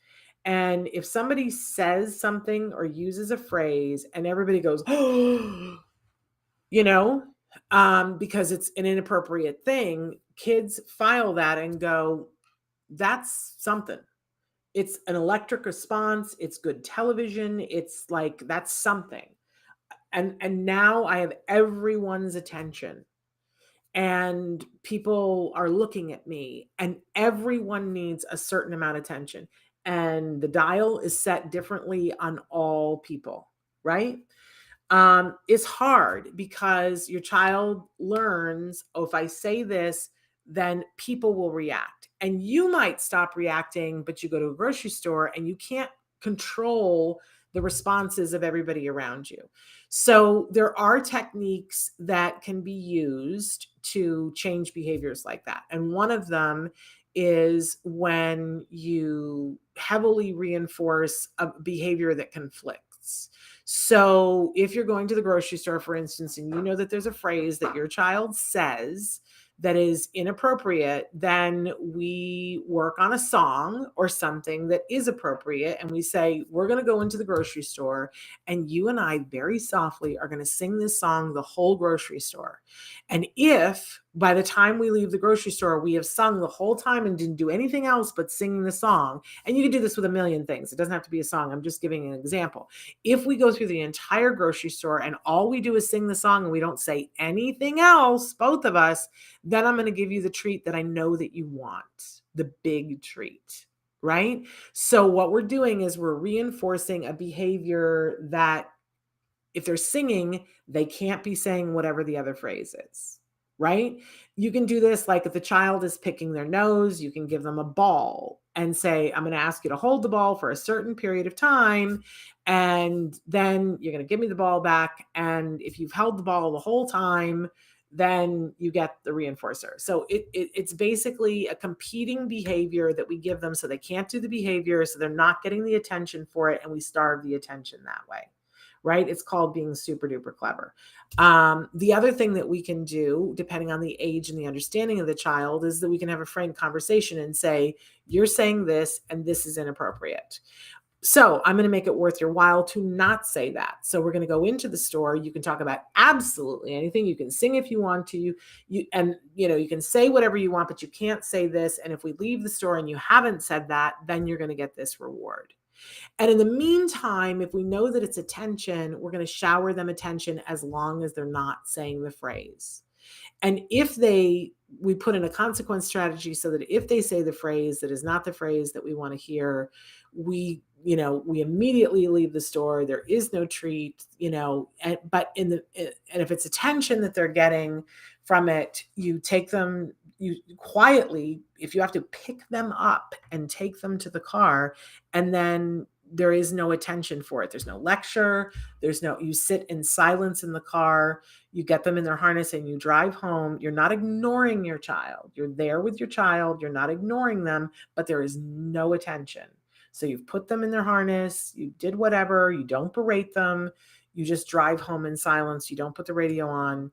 And if somebody says something or uses a phrase and everybody goes, because it's an inappropriate thing, kids file that and go, that's something. It's an electric response. It's good television. It's like, that's something. And now I have everyone's attention and people are looking at me, and everyone needs a certain amount of attention. And the dial is set differently on all people, right? It's hard because your child learns, oh, if I say this, then people will react. And you might stop reacting, but you go to a grocery store and you can't control the responses of everybody around you. So there are techniques that can be used to change behaviors like that. And one of them is when you heavily reinforce a behavior that conflicts. So if you're going to the grocery store, for instance, and you know that there's a phrase that your child says that is inappropriate, then we work on a song or something that is appropriate. And we say, we're going to go into the grocery store and you and I very softly are going to sing this song the whole grocery store. And if by the time we leave the grocery store, we have sung the whole time and didn't do anything else but singing the song, and you can do this with a million things. It doesn't have to be a song. I'm just giving an example. If we go through the entire grocery store and all we do is sing the song and we don't say anything else, both of us, then I'm going to give you the treat that I know that you want, the big treat, right? So what we're doing is we're reinforcing a behavior that if they're singing, they can't be saying whatever the other phrase is, right? You can do this like if the child is picking their nose, you can give them a ball and say, I'm going to ask you to hold the ball for a certain period of time. And then you're going to give me the ball back. And if you've held the ball the whole time, then you get the reinforcer. So it's basically a competing behavior that we give them so they can't do the behavior, so they're not getting the attention for it, and we starve the attention that way. Right? It's called being super duper clever. The other thing that we can do, depending on the age and the understanding of the child, is that we can have a frank conversation and say, you're saying this and this is inappropriate. So I'm going to make it worth your while to not say that. So we're going to go into the store. You can talk about absolutely anything. You can sing if you want to. You can say whatever you want, but you can't say this. And if we leave the store and you haven't said that, then you're going to get this reward. And in the meantime, if we know that it's attention, we're going to shower them attention as long as they're not saying the phrase. And if we put in a consequence strategy so that if they say the phrase that is not the phrase that we want to hear, we immediately leave the store. There is no treat, and if it's attention that they're getting from it, you take them, you quietly, if you have to, pick them up and take them to the car, and then there is no attention for it. There's no lecture. You sit in silence in the car, you get them in their harness and you drive home. You're not ignoring your child. You're there with your child. You're not ignoring them, but there is no attention. So you've put them in their harness. You did whatever. You don't berate them. You just drive home in silence. You don't put the radio on.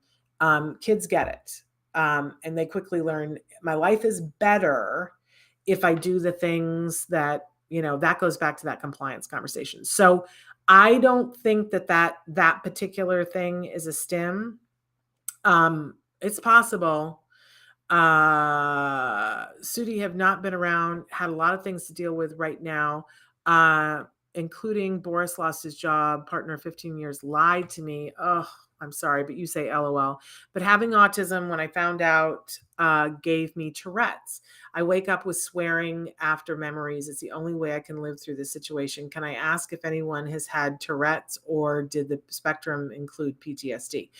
Kids get it. And they quickly learn my life is better if I do the things that, that goes back to that compliance conversation. So I don't think that particular thing is a stim. It's possible. Sudi have not been around, had a lot of things to deal with right now, including Boris lost his job, partner of 15 years lied to me. Oh, I'm sorry, but you say LOL. But having autism, when I found out, gave me Tourette's. I wake up with swearing after memories. It's the only way I can live through this situation. Can I ask if anyone has had Tourette's, or did the spectrum include PTSD?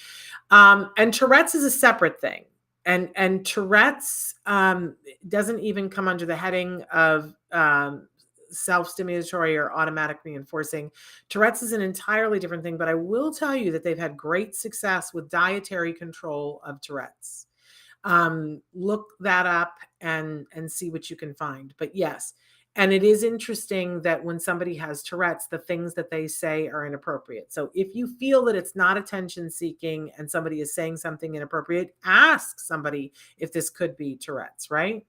And Tourette's is a separate thing. And Tourette's doesn't even come under the heading of self-stimulatory or automatic reinforcing. Tourette's is an entirely different thing, but I will tell you that they've had great success with dietary control of Tourette's. Look that up and see what you can find. But yes, and it is interesting that when somebody has Tourette's, the things that they say are inappropriate. So if you feel that it's not attention seeking and somebody is saying something inappropriate, ask somebody if this could be Tourette's, right?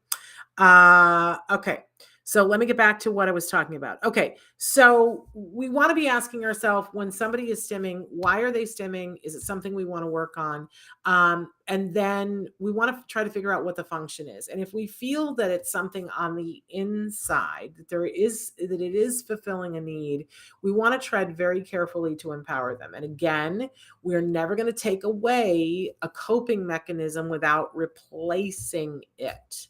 Okay. So let me get back to what I was talking about. Okay. So we want to be asking ourselves, when somebody is stimming, why are they stimming? Is it something we want to work on? And then we want to try to figure out what the function is. And if we feel that it's something on the inside, that it is fulfilling a need, we want to tread very carefully to empower them. And again, we're never going to take away a coping mechanism without replacing it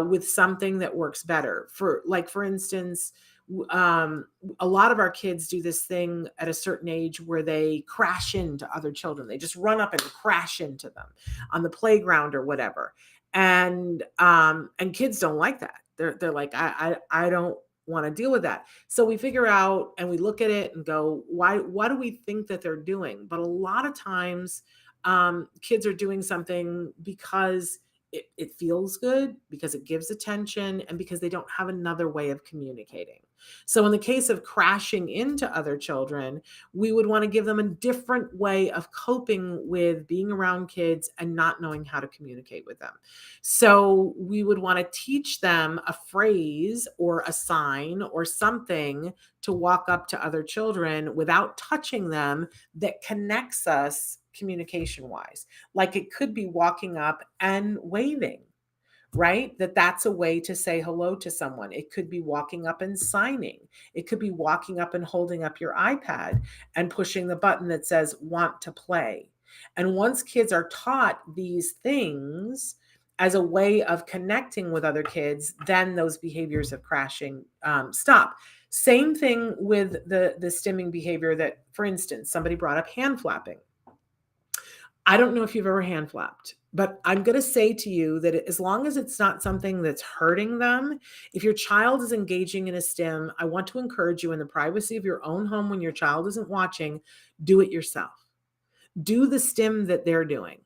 with something that works better. For instance, a lot of our kids do this thing at a certain age where they crash into other children. They just run up and crash into them on the playground or whatever. And kids don't like that. They're like, I don't want to deal with that. So we figure out and we look at it and go, what do we think that they're doing? But a lot of times kids are doing something because it feels good, because it gives attention, and because they don't have another way of communicating. So in the case of crashing into other children, we would want to give them a different way of coping with being around kids and not knowing how to communicate with them. So we would want to teach them a phrase or a sign or something to walk up to other children without touching them that connects us communication wise. Like it could be walking up and waving, right? That's a way to say hello to someone. It could be walking up and signing. It could be walking up and holding up your iPad and pushing the button that says want to play. And once kids are taught these things as a way of connecting with other kids, then those behaviors of crashing stop. Same thing with the stimming behavior that, for instance, somebody brought up hand flapping. I don't know if you've ever hand flapped, but I'm going to say to you that as long as it's not something that's hurting them, if your child is engaging in a stim, I want to encourage you in the privacy of your own home when your child isn't watching, do it yourself. Do the stim that they're doing,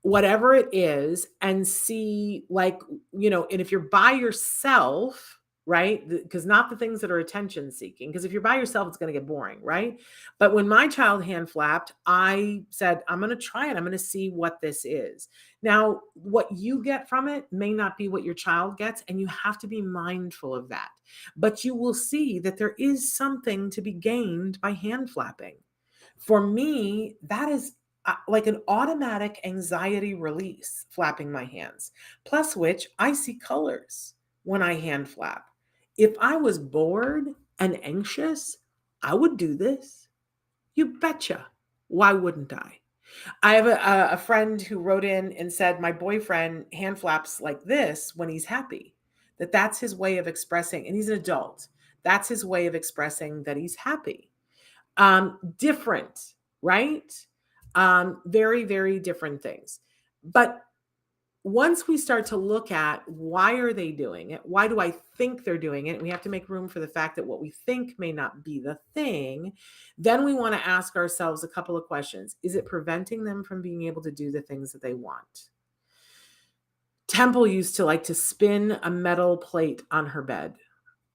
whatever it is, and see, like, and if you're by yourself, right? Because not the things that are attention seeking, because if you're by yourself, it's going to get boring, right? But when my child hand flapped, I said, I'm going to try it. I'm going to see what this is. Now, what you get from it may not be what your child gets, and you have to be mindful of that. But you will see that there is something to be gained by hand flapping. For me, that is like an automatic anxiety release, flapping my hands. Plus which I see colors when I hand flap. If I was bored and anxious, I would do this. You betcha. Why wouldn't I? I have a friend who wrote in and said, my boyfriend hand flaps like this when he's happy, that's his way of expressing, and he's an adult. That's his way of expressing that he's happy. Different, right? Very, very different things. But once we start to look at why are they doing it? Why do I think they're doing it? We have to make room for the fact that what we think may not be the thing. Then we want to ask ourselves a couple of questions. Is it preventing them from being able to do the things that they want? Temple used to like to spin a metal plate on her bed.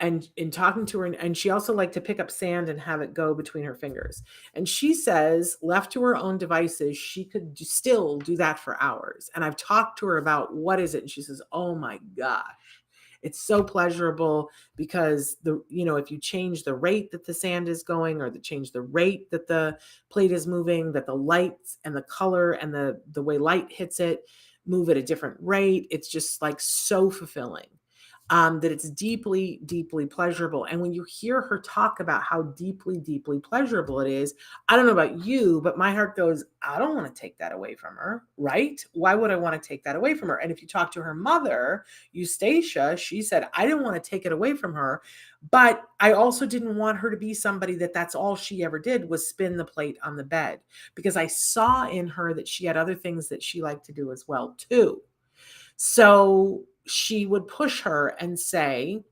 And in talking to her, and she also liked to pick up sand and have it go between her fingers. And she says, left to her own devices, she could still do that for hours. And I've talked to her about what is it, and she says, oh my gosh, it's so pleasurable because if you change the rate that the sand is going, or change the rate that the plate is moving, that the lights and the color and the way light hits it move at a different rate, it's just like so fulfilling. That it's deeply, deeply pleasurable. And when you hear her talk about how deeply, deeply pleasurable it is, I don't know about you, but my heart goes, I don't want to take that away from her, right? Why would I want to take that away from her? And if you talk to her mother, Eustacia, she said, I didn't want to take it away from her, but I also didn't want her to be somebody that's all she ever did was spin the plate on the bed, because I saw in her that she had other things that she liked to do as well, too. So she would push her and say,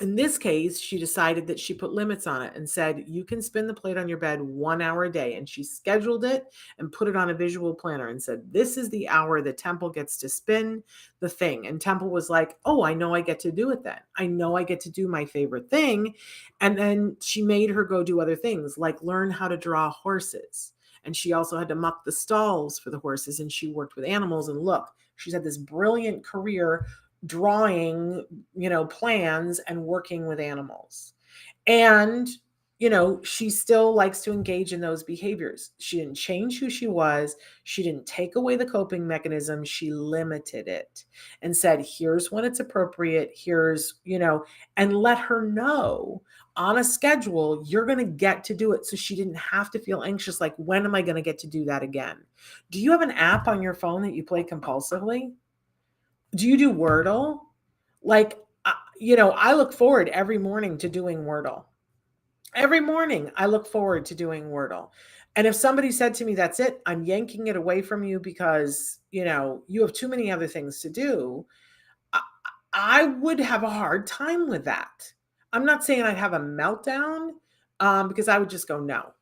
in this case, she decided that she put limits on it and said, you can spin the plate on your bed 1 hour a day. And she scheduled it and put it on a visual planner and said, this is the hour that Temple gets to spin the thing. And Temple was like, oh, I know I get to do it then. I know I get to do my favorite thing. And then she made her go do other things, like learn how to draw horses. And she also had to muck the stalls for the horses. And she worked with animals. And look, she's had this brilliant career drawing, plans and working with animals. And, she still likes to engage in those behaviors. She didn't change who she was. She didn't take away the coping mechanism. She limited it and said, here's when it's appropriate. Here's, and let her know on a schedule, you're going to get to do it. So she didn't have to feel anxious. Like, when am I going to get to do that again? Do you have an app on your phone that you play compulsively? Do you do Wordle? Like, I look forward every morning to doing Wordle. Every morning I look forward to doing Wordle. And if somebody said to me, that's it, I'm yanking it away from you because, you have too many other things to do, I would have a hard time with that. I'm not saying I'd have a meltdown, because I would just go, no.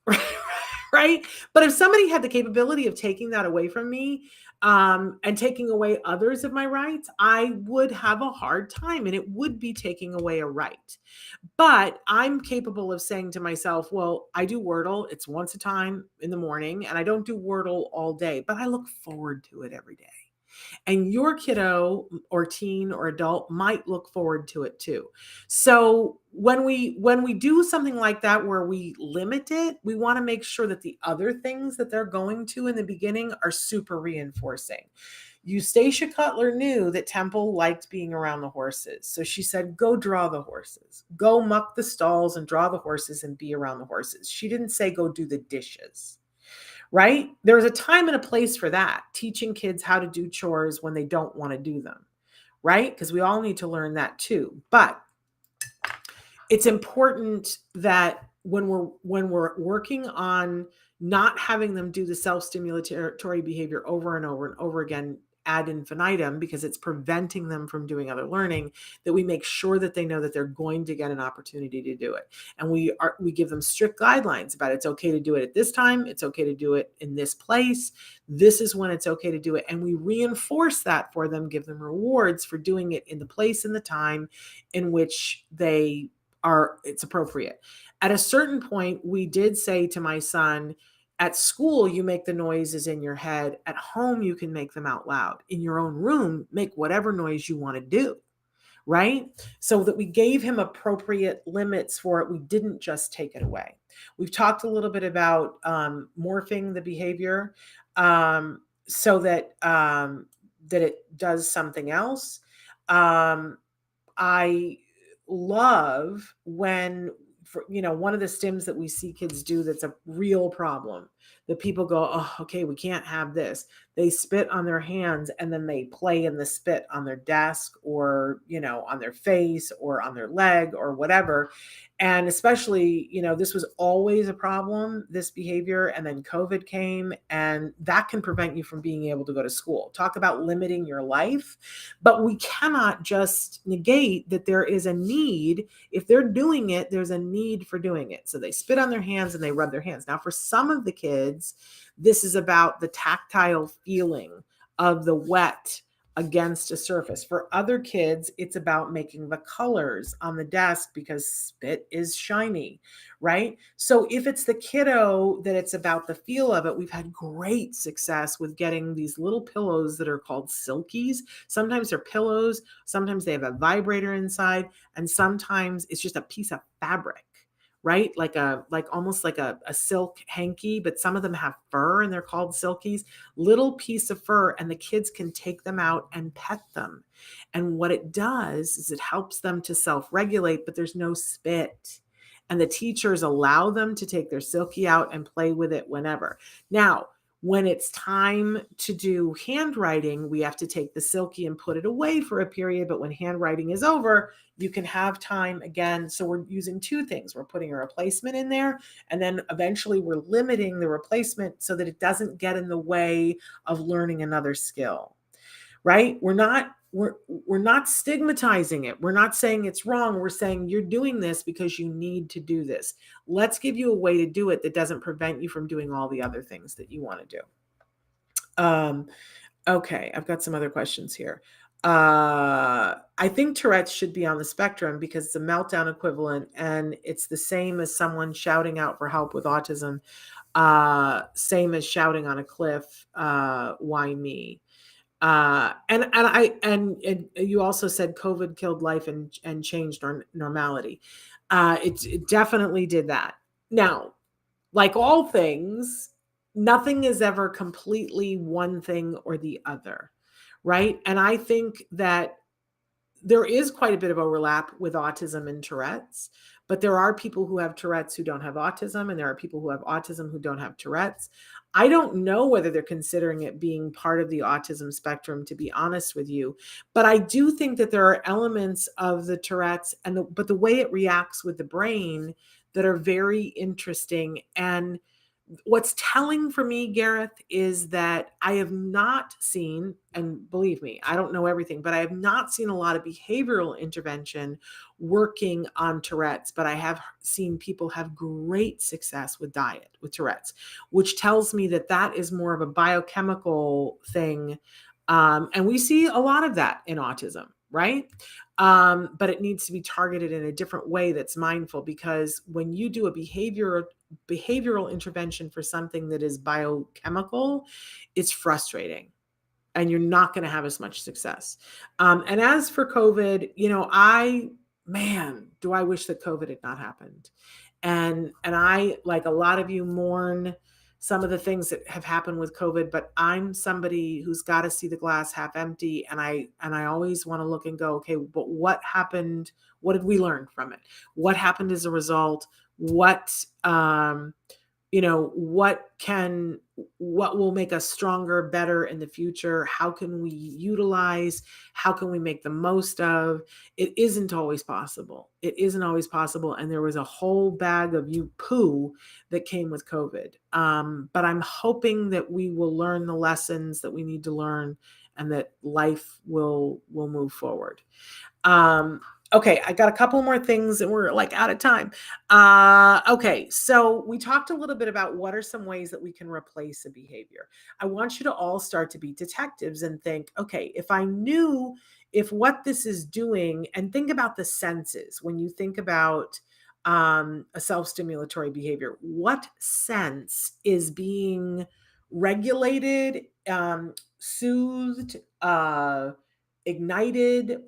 Right? But if somebody had the capability of taking that away from me, and taking away others of my rights, I would have a hard time, and it would be taking away a right. But I'm capable of saying to myself, well, I do Wordle. It's once a time in the morning, and I don't do Wordle all day, but I look forward to it every day. And your kiddo or teen or adult might look forward to it too. So when we do something like that where we limit it, we want to make sure that the other things that they're going to in the beginning are super reinforcing. Eustacia Cutler knew that Temple liked being around the horses. So she said, go draw the horses, go muck the stalls and draw the horses and be around the horses. She didn't say, go do the dishes. Right? There's a time and a place for that, teaching kids how to do chores when they don't want to do them. Right? Because we all need to learn that too. But it's important that when we're working on not having them do the self-stimulatory behavior over and over and over again ad infinitum, because it's preventing them from doing other learning, that we make sure that they know that they're going to get an opportunity to do it. And we give them strict guidelines about it's okay to do it at this time, it's okay to do it in this place, this is when it's okay to do it. And we reinforce that for them, give them rewards for doing it in the place and the time in which it's appropriate. At a certain point, we did say to my son, at school, you make the noises in your head. At home, you can make them out loud. In your own room, make whatever noise you want to do. Right? So that we gave him appropriate limits for it. We didn't just take it away. We've talked a little bit about morphing the behavior, so that it does something else. I love when, one of the stims that we see kids do that's a real problem, that people go, oh, okay, we can't have this. They spit on their hands and then they play in the spit on their desk or, on their face or on their leg or whatever. And especially, this was always a problem, this behavior. And then COVID came, and that can prevent you from being able to go to school. Talk about limiting your life. But we cannot just negate that there is a need. If they're doing it, there's a need for doing it. So they spit on their hands and they rub their hands. Now, for some of the kids, this is about the tactile feeling of the wet against a surface. For other kids, it's about making the colors on the desk because spit is shiny, right? So if it's the kiddo that it's about the feel of it, we've had great success with getting these little pillows that are called silkies. Sometimes they're pillows, sometimes they have a vibrator inside, and sometimes it's just a piece of fabric, right? Like almost like a silk hanky, but some of them have fur and they're called silkies, little piece of fur, and the kids can take them out and pet them. And what it does is it helps them to self-regulate, but there's no spit. And the teachers allow them to take their silky out and play with it whenever. Now, when it's time to do handwriting, we have to take the silky and put it away for a period. But when handwriting is over, you can have time again. So we're using two things. We're putting a replacement in there, and then eventually we're limiting the replacement so that it doesn't get in the way of learning another skill, right? We're not stigmatizing it. We're not saying it's wrong. We're saying you're doing this because you need to do this. Let's give you a way to do it that doesn't prevent you from doing all the other things that you want to do. Okay, I've got some other questions here. I think Tourette's should be on the spectrum because it's a meltdown equivalent, and it's the same as someone shouting out for help with autism. Same as shouting on a cliff. Why me? And you also said COVID killed life and changed normality. It definitely did that. Now, like all things, nothing is ever completely one thing or the other, right? And I think that there is quite a bit of overlap with autism and Tourette's, but there are people who have Tourette's who don't have autism, and there are people who have autism who don't have Tourette's. I don't know whether they're considering it being part of the autism spectrum, to be honest with you, but I do think that there are elements of the Tourette's but the way it reacts with the brain that are very interesting. And What's telling for me, Gareth, is that I have not seen, and believe me, I don't know everything, but I have not seen a lot of behavioral intervention working on Tourette's, but I have seen people have great success with diet, with Tourette's, which tells me that that is more of a biochemical thing. And we see a lot of that in autism, right? But it needs to be targeted in a different way that's mindful, because when you do a behavioral intervention for something that is biochemical, it's frustrating and you're not going to have as much success. And as for COVID, man, do I wish that COVID had not happened. And I, like a lot of you, mourn some of the things that have happened with COVID, but I'm somebody who's got to see the glass half empty. And I always want to look and go, okay, but what happened? What did we learn from it? What happened as a result? What what will make us stronger, better in the future? How can we utilize? How can we make the most of? It isn't always possible. It isn't always possible. And there was a whole bag of poo that came with COVID. But I'm hoping that we will learn the lessons that we need to learn, and that life will move forward. Okay, I got a couple more things and we're like out of time. Okay, so we talked a little bit about what are some ways that we can replace a behavior. I want you to all start to be detectives and think, okay, if I knew if what this is doing, and think about the senses when you think about a self-stimulatory behavior, what sense is being regulated, soothed, ignited,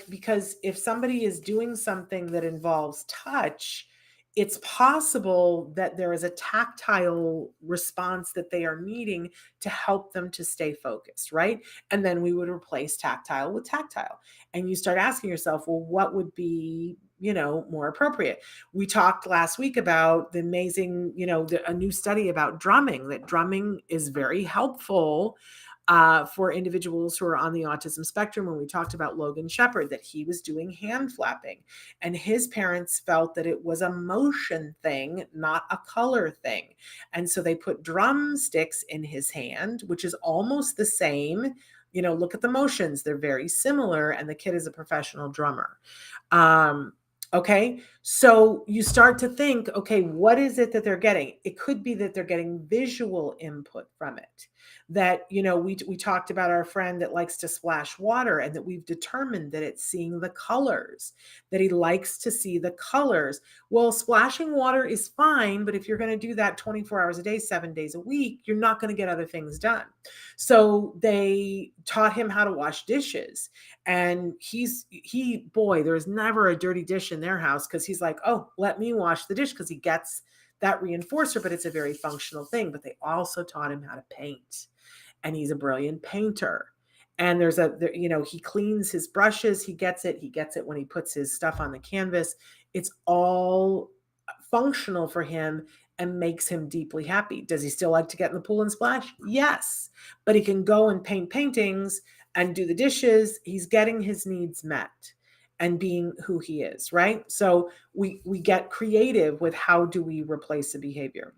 because if somebody is doing something that involves touch, it's possible that there is a tactile response that they are needing to help them to stay focused, right? And then we would replace tactile with tactile. And you start asking yourself, well, what would be, more appropriate? We talked last week about the amazing, a new study about drumming, that drumming is very helpful for individuals who are on the autism spectrum. When we talked about Logan Shepherd, that he was doing hand flapping, and his parents felt that it was a motion thing, not a color thing. And so they put drumsticks in his hand, which is almost the same. Look at the motions. They're very similar. And the kid is a professional drummer. Okay. So you start to think, okay, what is it that they're getting? It could be that they're getting visual input from it. That, we talked about our friend that likes to splash water, and that we've determined that it's seeing the colors, that he likes to see the colors. Well, splashing water is fine, but if you're going to do that 24 hours a day, 7 days a week, you're not going to get other things done. So they taught him how to wash dishes. And there's never a dirty dish in their house, because he's like, oh, let me wash the dish, because he gets that reinforcer, but it's a very functional thing. But they also taught him how to paint, and he's a brilliant painter. And he cleans his brushes. He gets it when he puts his stuff on the canvas. It's all functional for him and makes him deeply happy. Does he still like to get in the pool and splash? Yes, but he can go and paint paintings and do the dishes. He's getting his needs met and being who he is, right? So we get creative with how do we replace a behavior.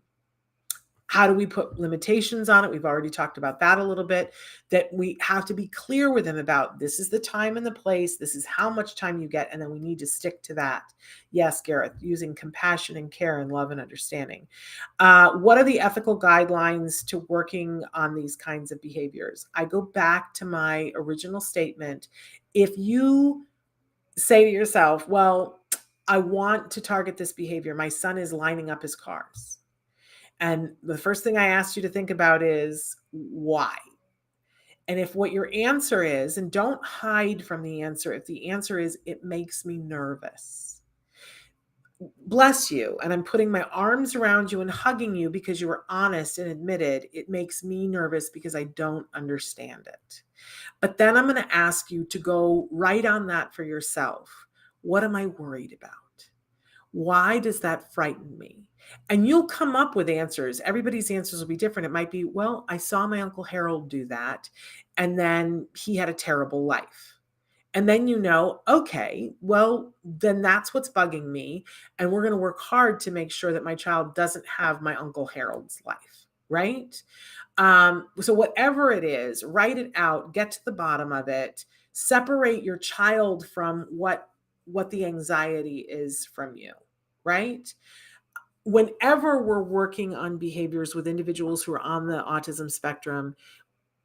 How do we put limitations on it? We've already talked about that a little bit, that we have to be clear with them about, this is the time and the place, this is how much time you get, and then we need to stick to that. Yes, Gareth, using compassion and care and love and understanding. What are the ethical guidelines to working on these kinds of behaviors? I go back to my original statement. If you say to yourself, well, I want to target this behavior. My son is lining up his cars. And the first thing I asked you to think about is why? And if what your answer is, and don't hide from the answer, if the answer is, it makes me nervous, bless you. And I'm putting my arms around you and hugging you because you were honest and admitted, it makes me nervous because I don't understand it. But then I'm going to ask you to go right on that for yourself. What am I worried about? Why does that frighten me? And you'll come up with answers. Everybody's answers will be different. It might be, well, I saw my Uncle Harold do that, and then he had a terrible life. And then okay, well, then that's what's bugging me. And we're going to work hard to make sure that my child doesn't have my Uncle Harold's life, right? So whatever it is, write it out, get to the bottom of it, separate your child from what the anxiety is from you, right? Whenever we're working on behaviors with individuals who are on the autism spectrum,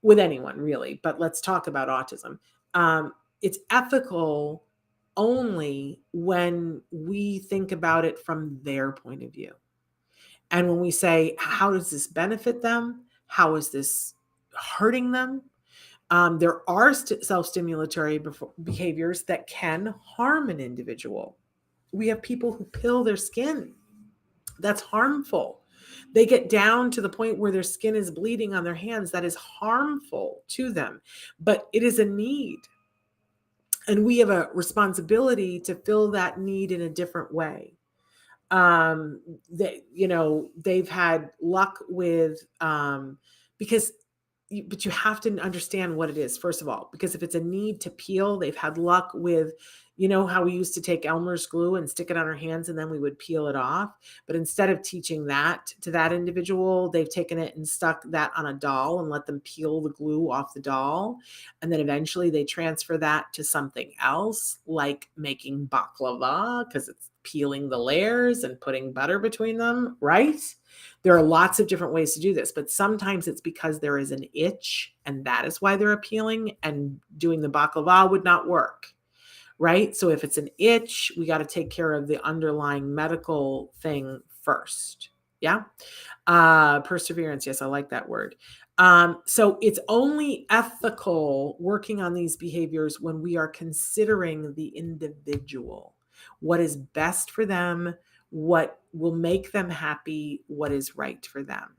with anyone really, but let's talk about autism. It's ethical only when we think about it from their point of view. And when we say, how does this benefit them? How is this hurting them? There are self-stimulatory behaviors that can harm an individual. We have people who pill their skin. That's harmful. They get down to the point where their skin is bleeding on their hands. That is harmful to them, but it is a need. And we have a responsibility to fill that need in a different way. They've had luck with, because but you have to understand what it is, first of all, because if it's a need to peel, they've had luck with, how we used to take Elmer's glue and stick it on our hands and then we would peel it off. But instead of teaching that to that individual, they've taken it and stuck that on a doll and let them peel the glue off the doll. And then eventually they transfer that to something else, like making baklava, because it's peeling the layers and putting butter between them, right? There are lots of different ways to do this, but sometimes it's because there is an itch and that is why they're appealing, and doing the baklava would not work, right? So if it's an itch, we got to take care of the underlying medical thing first. Yeah. Perseverance. Yes, I like that word. So it's only ethical working on these behaviors when we are considering the individual, what is best for them, what will make them happy, what is right for them.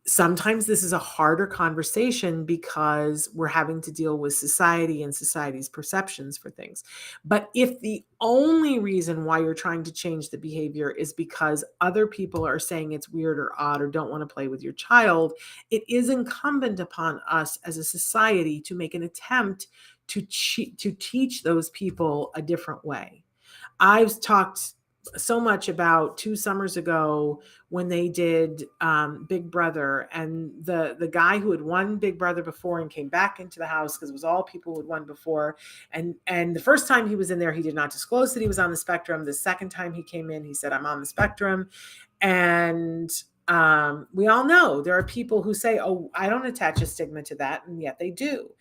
Sometimes this is a harder conversation because we're having to deal with society and society's perceptions for things. But if the only reason why you're trying to change the behavior is because other people are saying it's weird or odd or don't want to play with your child, it is incumbent upon us as a society to make an attempt to teach those people a different way. I've talked so much about 2 summers ago when they did Big Brother, and the guy who had won Big Brother before and came back into the house, because it was all people who had won before. And the first time he was in there, he did not disclose that he was on the spectrum. The second time he came in, he said, I'm on the spectrum. And we all know there are people who say, oh, I don't attach a stigma to that. And yet they do.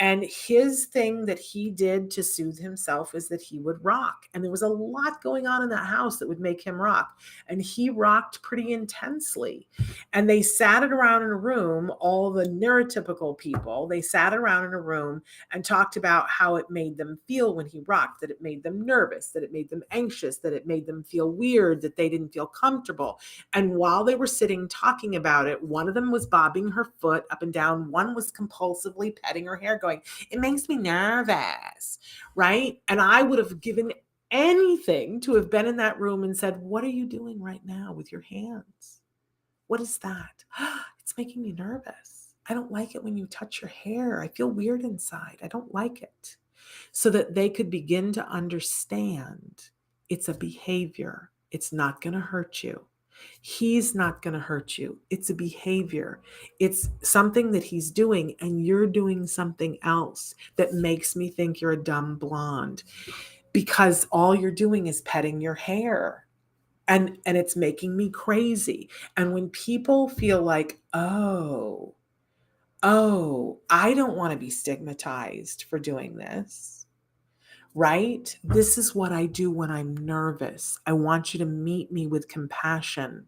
And his thing that he did to soothe himself is that he would rock. And there was a lot going on in that house that would make him rock. And he rocked pretty intensely. And they sat around in a room, all the neurotypical people, they sat around in a room and talked about how it made them feel when he rocked, that it made them nervous, that it made them anxious, that it made them feel weird, that they didn't feel comfortable. And while they were sitting talking about it, one of them was bobbing her foot up and down. One was compulsively petting her hair, going, it makes me nervous, right? And I would have given anything to have been in that room and said, what are you doing right now with your hands? What is that? It's making me nervous. I don't like it when you touch your hair. I feel weird inside. I don't like it. So that they could begin to understand it's a behavior. It's not going to hurt you. He's not going to hurt you. It's a behavior. It's something that he's doing, and you're doing something else that makes me think you're a dumb blonde, because all you're doing is petting your hair. And it's making me crazy. And when people feel like, oh, I don't want to be stigmatized for doing this, right? This is what I do when I'm nervous. I want you to meet me with compassion.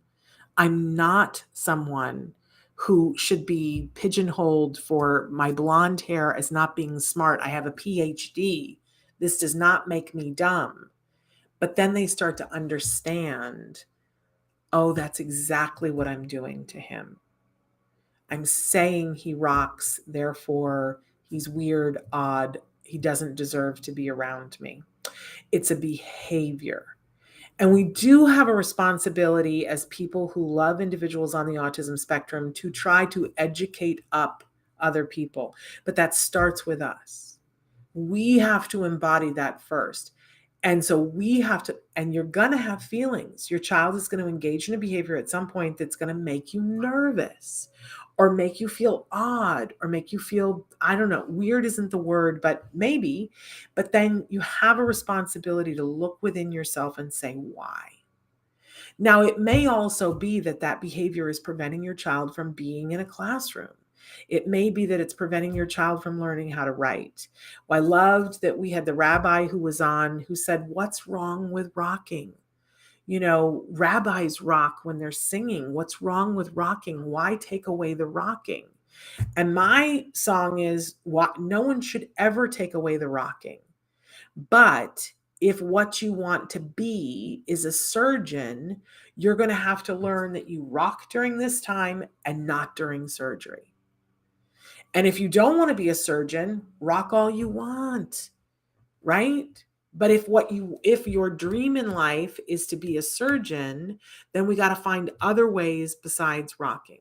I'm not someone who should be pigeonholed for my blonde hair as not being smart. I have a PhD. This does not make me dumb. But then they start to understand, oh, that's exactly what I'm doing to him. I'm saying he rocks, therefore he's weird, odd, he doesn't deserve to be around me. It's a behavior. And we do have a responsibility as people who love individuals on the autism spectrum to try to educate up other people. But that starts with us. We have to embody that first. And so we have to, and you're going to have feelings. Your child is going to engage in a behavior at some point that's going to make you nervous or make you feel odd or make you feel, I don't know, weird isn't the word, but maybe. But then you have a responsibility to look within yourself and say, why? Now, it may also be that that behavior is preventing your child from being in a classroom. It may be that it's preventing your child from learning how to write. Well, I loved that we had the rabbi who was on who said, what's wrong with rocking? You know, rabbis rock when they're singing. What's wrong with rocking? Why take away the rocking? And my song is, what, no one should ever take away the rocking. But if what you want to be is a surgeon, you're going to have to learn that you rock during this time and not during surgery. And if you don't want to be a surgeon, rock all you want, right? But if your dream in life is to be a surgeon, then we got to find other ways besides rocking.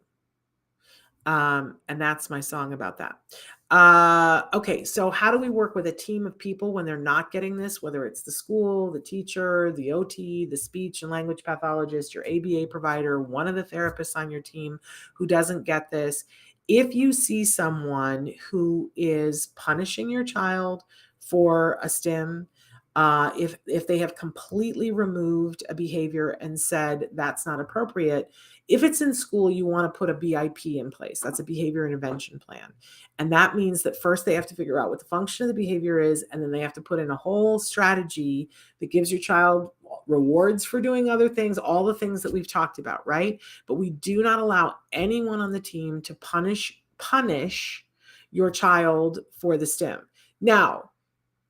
And that's my song about that. Okay, so how do we work with a team of people when they're not getting this, whether it's the school, the teacher, the OT, the speech and language pathologist, your ABA provider, one of the therapists on your team who doesn't get this? If you see someone who is punishing your child for a stim, if they have completely removed a behavior and said that's not appropriate, if it's in school, you want to put a BIP in place. That's a behavior intervention plan. And that means that first they have to figure out what the function of the behavior is, and then they have to put in a whole strategy that gives your child rewards for doing other things, all the things that we've talked about, right? But we do not allow anyone on the team to punish your child for the stim. Now,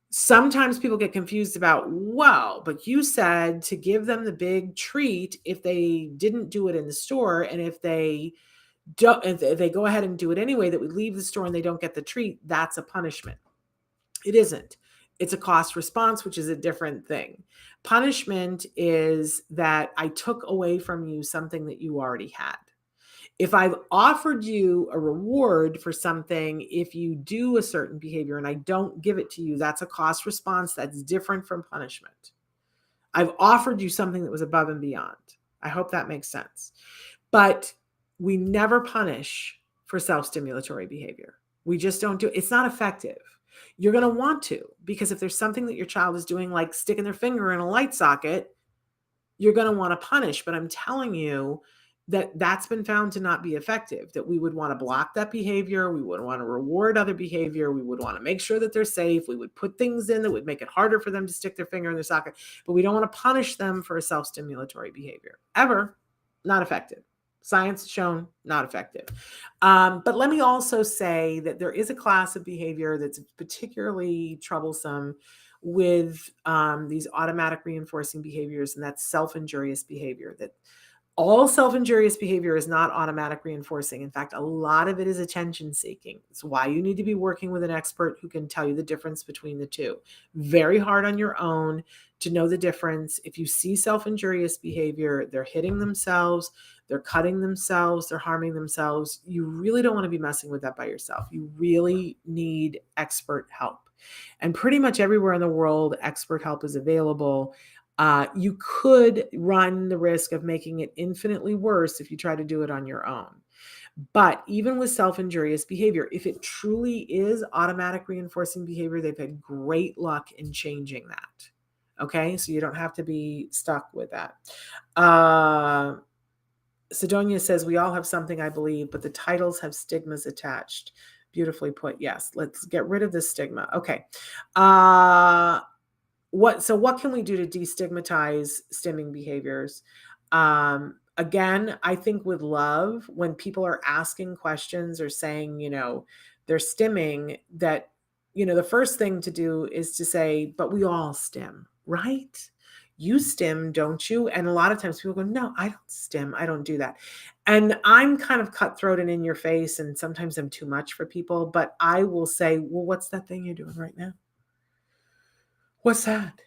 sometimes people get confused about, wow, but you said to give them the big treat if they didn't do it in the store, and if they go ahead and do it anyway, that we leave the store and they don't get the treat, that's a punishment. It isn't. It's a cost response, which is a different thing. Punishment is that I took away from you something that you already had. If I've offered you a reward for something, if you do a certain behavior and I don't give it to you, that's a cost response. That's different from punishment. I've offered you something that was above and beyond. I hope that makes sense. But we never punish for self-stimulatory behavior. We just don't do it. It's not effective. You're going to want to, because if there's something that your child is doing, like sticking their finger in a light socket, you're going to want to punish. But I'm telling you, that's been found to not be effective, that we would want to block that behavior. We would want to reward other behavior. We would want to make sure that they're safe. We would put things in that would make it harder for them to stick their finger in their socket, but we don't want to punish them for a self-stimulatory behavior. Ever. Not effective. Science shown not effective. But let me also say that there is a class of behavior that's particularly troublesome with these automatic reinforcing behaviors, and that's self-injurious behavior. That all self-injurious behavior is not automatic reinforcing. In fact, a lot of it is attention seeking. It's why you need to be working with an expert who can tell you the difference between the two. Very hard on your own to know the difference. If you see self-injurious behavior, they're hitting themselves, they're cutting themselves, they're harming themselves, you really don't want to be messing with that by yourself. You really need expert help. And pretty much everywhere in the world, expert help is available. You could run the risk of making it infinitely worse if you try to do it on your own. But even with self-injurious behavior, if it truly is automatic reinforcing behavior, they've had great luck in changing that. Okay, so you don't have to be stuck with that. Sidonia says, we all have something, I believe, but the titles have stigmas attached. Beautifully put. Yes, let's get rid of this stigma. Okay. What can we do to destigmatize stimming behaviors? Again, I think with love, when people are asking questions or saying, they're stimming, that, the first thing to do is to say, but we all stim, right? You stim, don't you? And a lot of times people go, no, I don't stim. I don't do that. And I'm kind of cutthroat and in your face, and sometimes I'm too much for people, but I will say, well, what's that thing you're doing right now? What's that?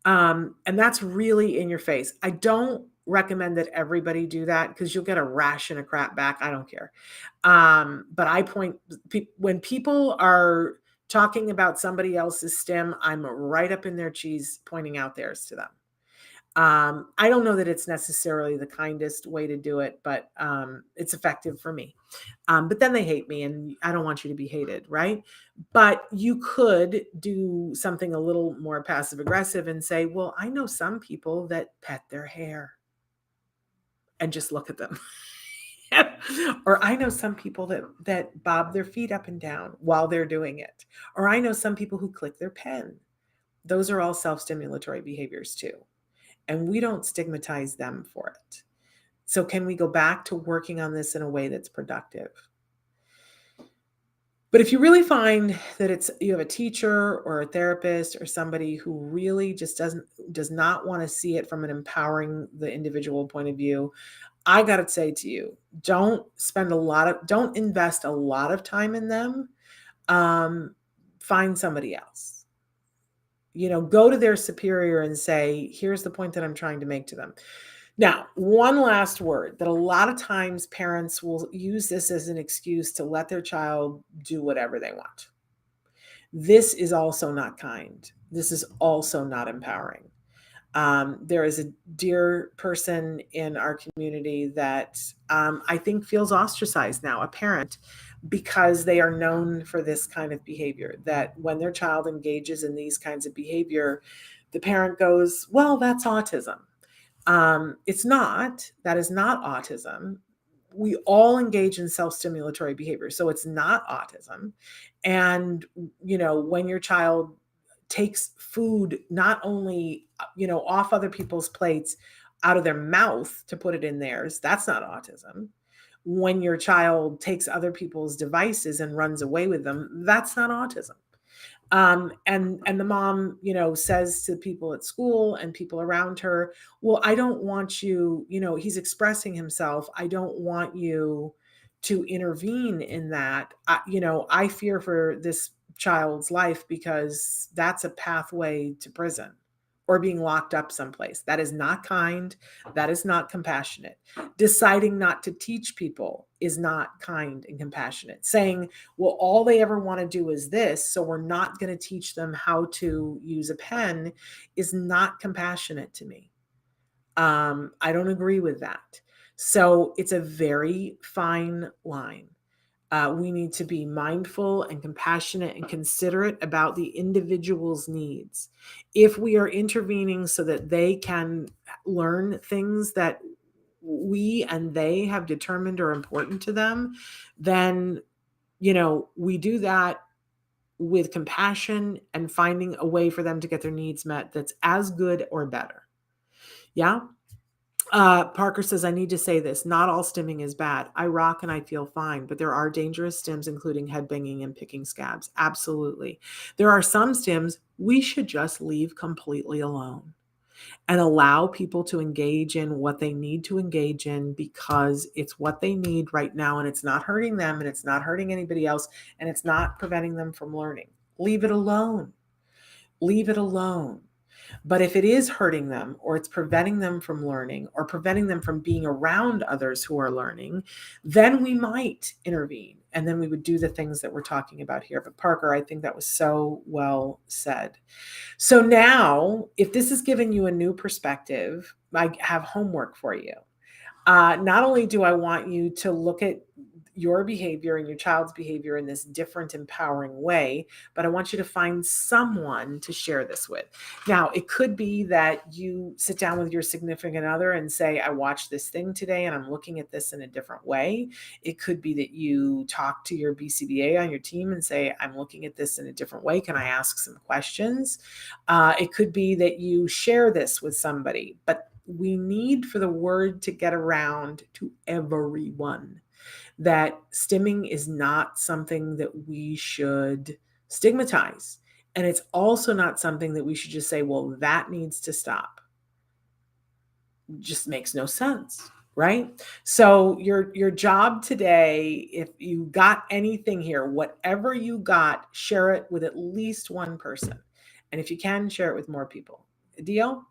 And that's really in your face. I don't recommend that everybody do that, because you'll get a rash and a crap back. I don't care. But when people are talking about somebody else's stim, I'm right up in their cheese pointing out theirs to them. I don't know that it's necessarily the kindest way to do it, but it's effective for me. But then they hate me, and I don't want you to be hated, right? But you could do something a little more passive aggressive and say, well, I know some people that pet their hair and just look at them. Or I know some people that bob their feet up and down while they're doing it. Or I know some people who click their pen. Those are all self-stimulatory behaviors too. And we don't stigmatize them for it. So can we go back to working on this in a way that's productive? But if you really find that you have a teacher or a therapist or somebody who really just does not want to see it from an empowering the individual point of view, I got to say to you, don't invest a lot of time in them. Find somebody else. Go to their superior and say, here's the point that I'm trying to make to them. Now, one last word that a lot of times parents will use this as an excuse to let their child do whatever they want. This is also not kind. This is also not empowering. There is a dear person in our community that I think feels ostracized now, a parent, because they are known for this kind of behavior, that when their child engages in these kinds of behavior, the parent goes, well, that's autism. It's not. That is not autism. We all engage in self-stimulatory behavior, so it's not autism. And, when your child takes food not only, off other people's plates out of their mouth to put it in theirs, that's not autism. When your child takes other people's devices and runs away with them, that's not autism. And the mom, says to people at school and people around her, well, I don't want you, he's expressing himself. I don't want you to intervene in that. I fear for this child's life because that's a pathway to prison or being locked up someplace. That is not kind. That is not compassionate. Deciding not to teach people is not kind and compassionate. Saying, well, all they ever want to do is this, so we're not going to teach them how to use a pen, is not compassionate to me. I don't agree with that. So it's a very fine line. We need to be mindful and compassionate and considerate about the individual's needs. If we are intervening so that they can learn things that we and they have determined are important to them, then, we do that with compassion and finding a way for them to get their needs met that's as good or better. Yeah. Parker says, I need to say this. Not all stimming is bad. I rock and I feel fine, but there are dangerous stims, including headbanging and picking scabs. Absolutely. There are some stims we should just leave completely alone and allow people to engage in what they need to engage in because it's what they need right now, and it's not hurting them and it's not hurting anybody else, and it's not preventing them from learning. Leave it alone. Leave it alone. But if it is hurting them or it's preventing them from learning or preventing them from being around others who are learning, then we might intervene. And then we would do the things that we're talking about here. But Parker, I think that was so well said. So now, if this has given you a new perspective, I have homework for you. Not only do I want you to look at your behavior and your child's behavior in this different, empowering way, but I want you to find someone to share this with. Now, it could be that you sit down with your significant other and say, I watched this thing today and I'm looking at this in a different way. It could be that you talk to your BCBA on your team and say, I'm looking at this in a different way. Can I ask some questions? It could be that you share this with somebody, but we need for the word to get around to everyone that stimming is not something that we should stigmatize. And it's also not something that we should just say, well, that needs to stop. It just makes no sense, right? So your job today, if you got anything here, whatever you got, share it with at least one person. And if you can, share it with more people. Deal?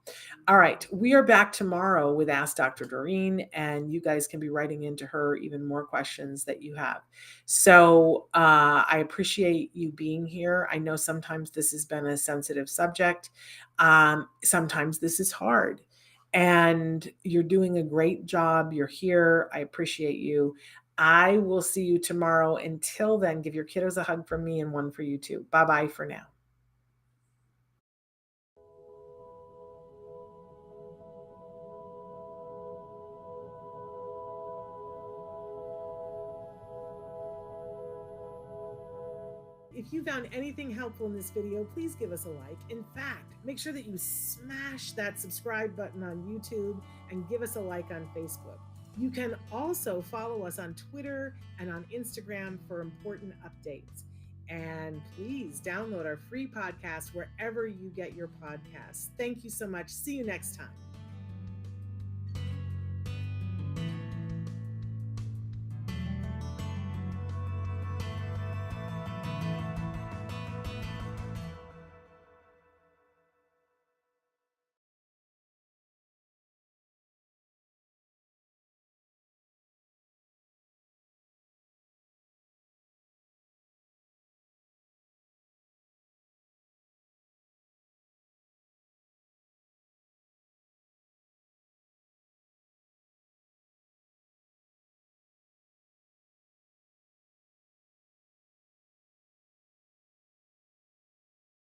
All right. We are back tomorrow with Ask Dr. Doreen, and you guys can be writing into her even more questions that you have. So I appreciate you being here. I know sometimes this has been a sensitive subject. Sometimes this is hard. And you're doing a great job. You're here. I appreciate you. I will see you tomorrow. Until then, give your kiddos a hug from me and one for you too. Bye-bye for now. If you found anything helpful in this video, please give us a like. In fact, make sure that you smash that subscribe button on YouTube and give us a like on Facebook. You can also follow us on Twitter and on Instagram for important updates. And please download our free podcast wherever you get your podcasts. Thank you so much. See you next time.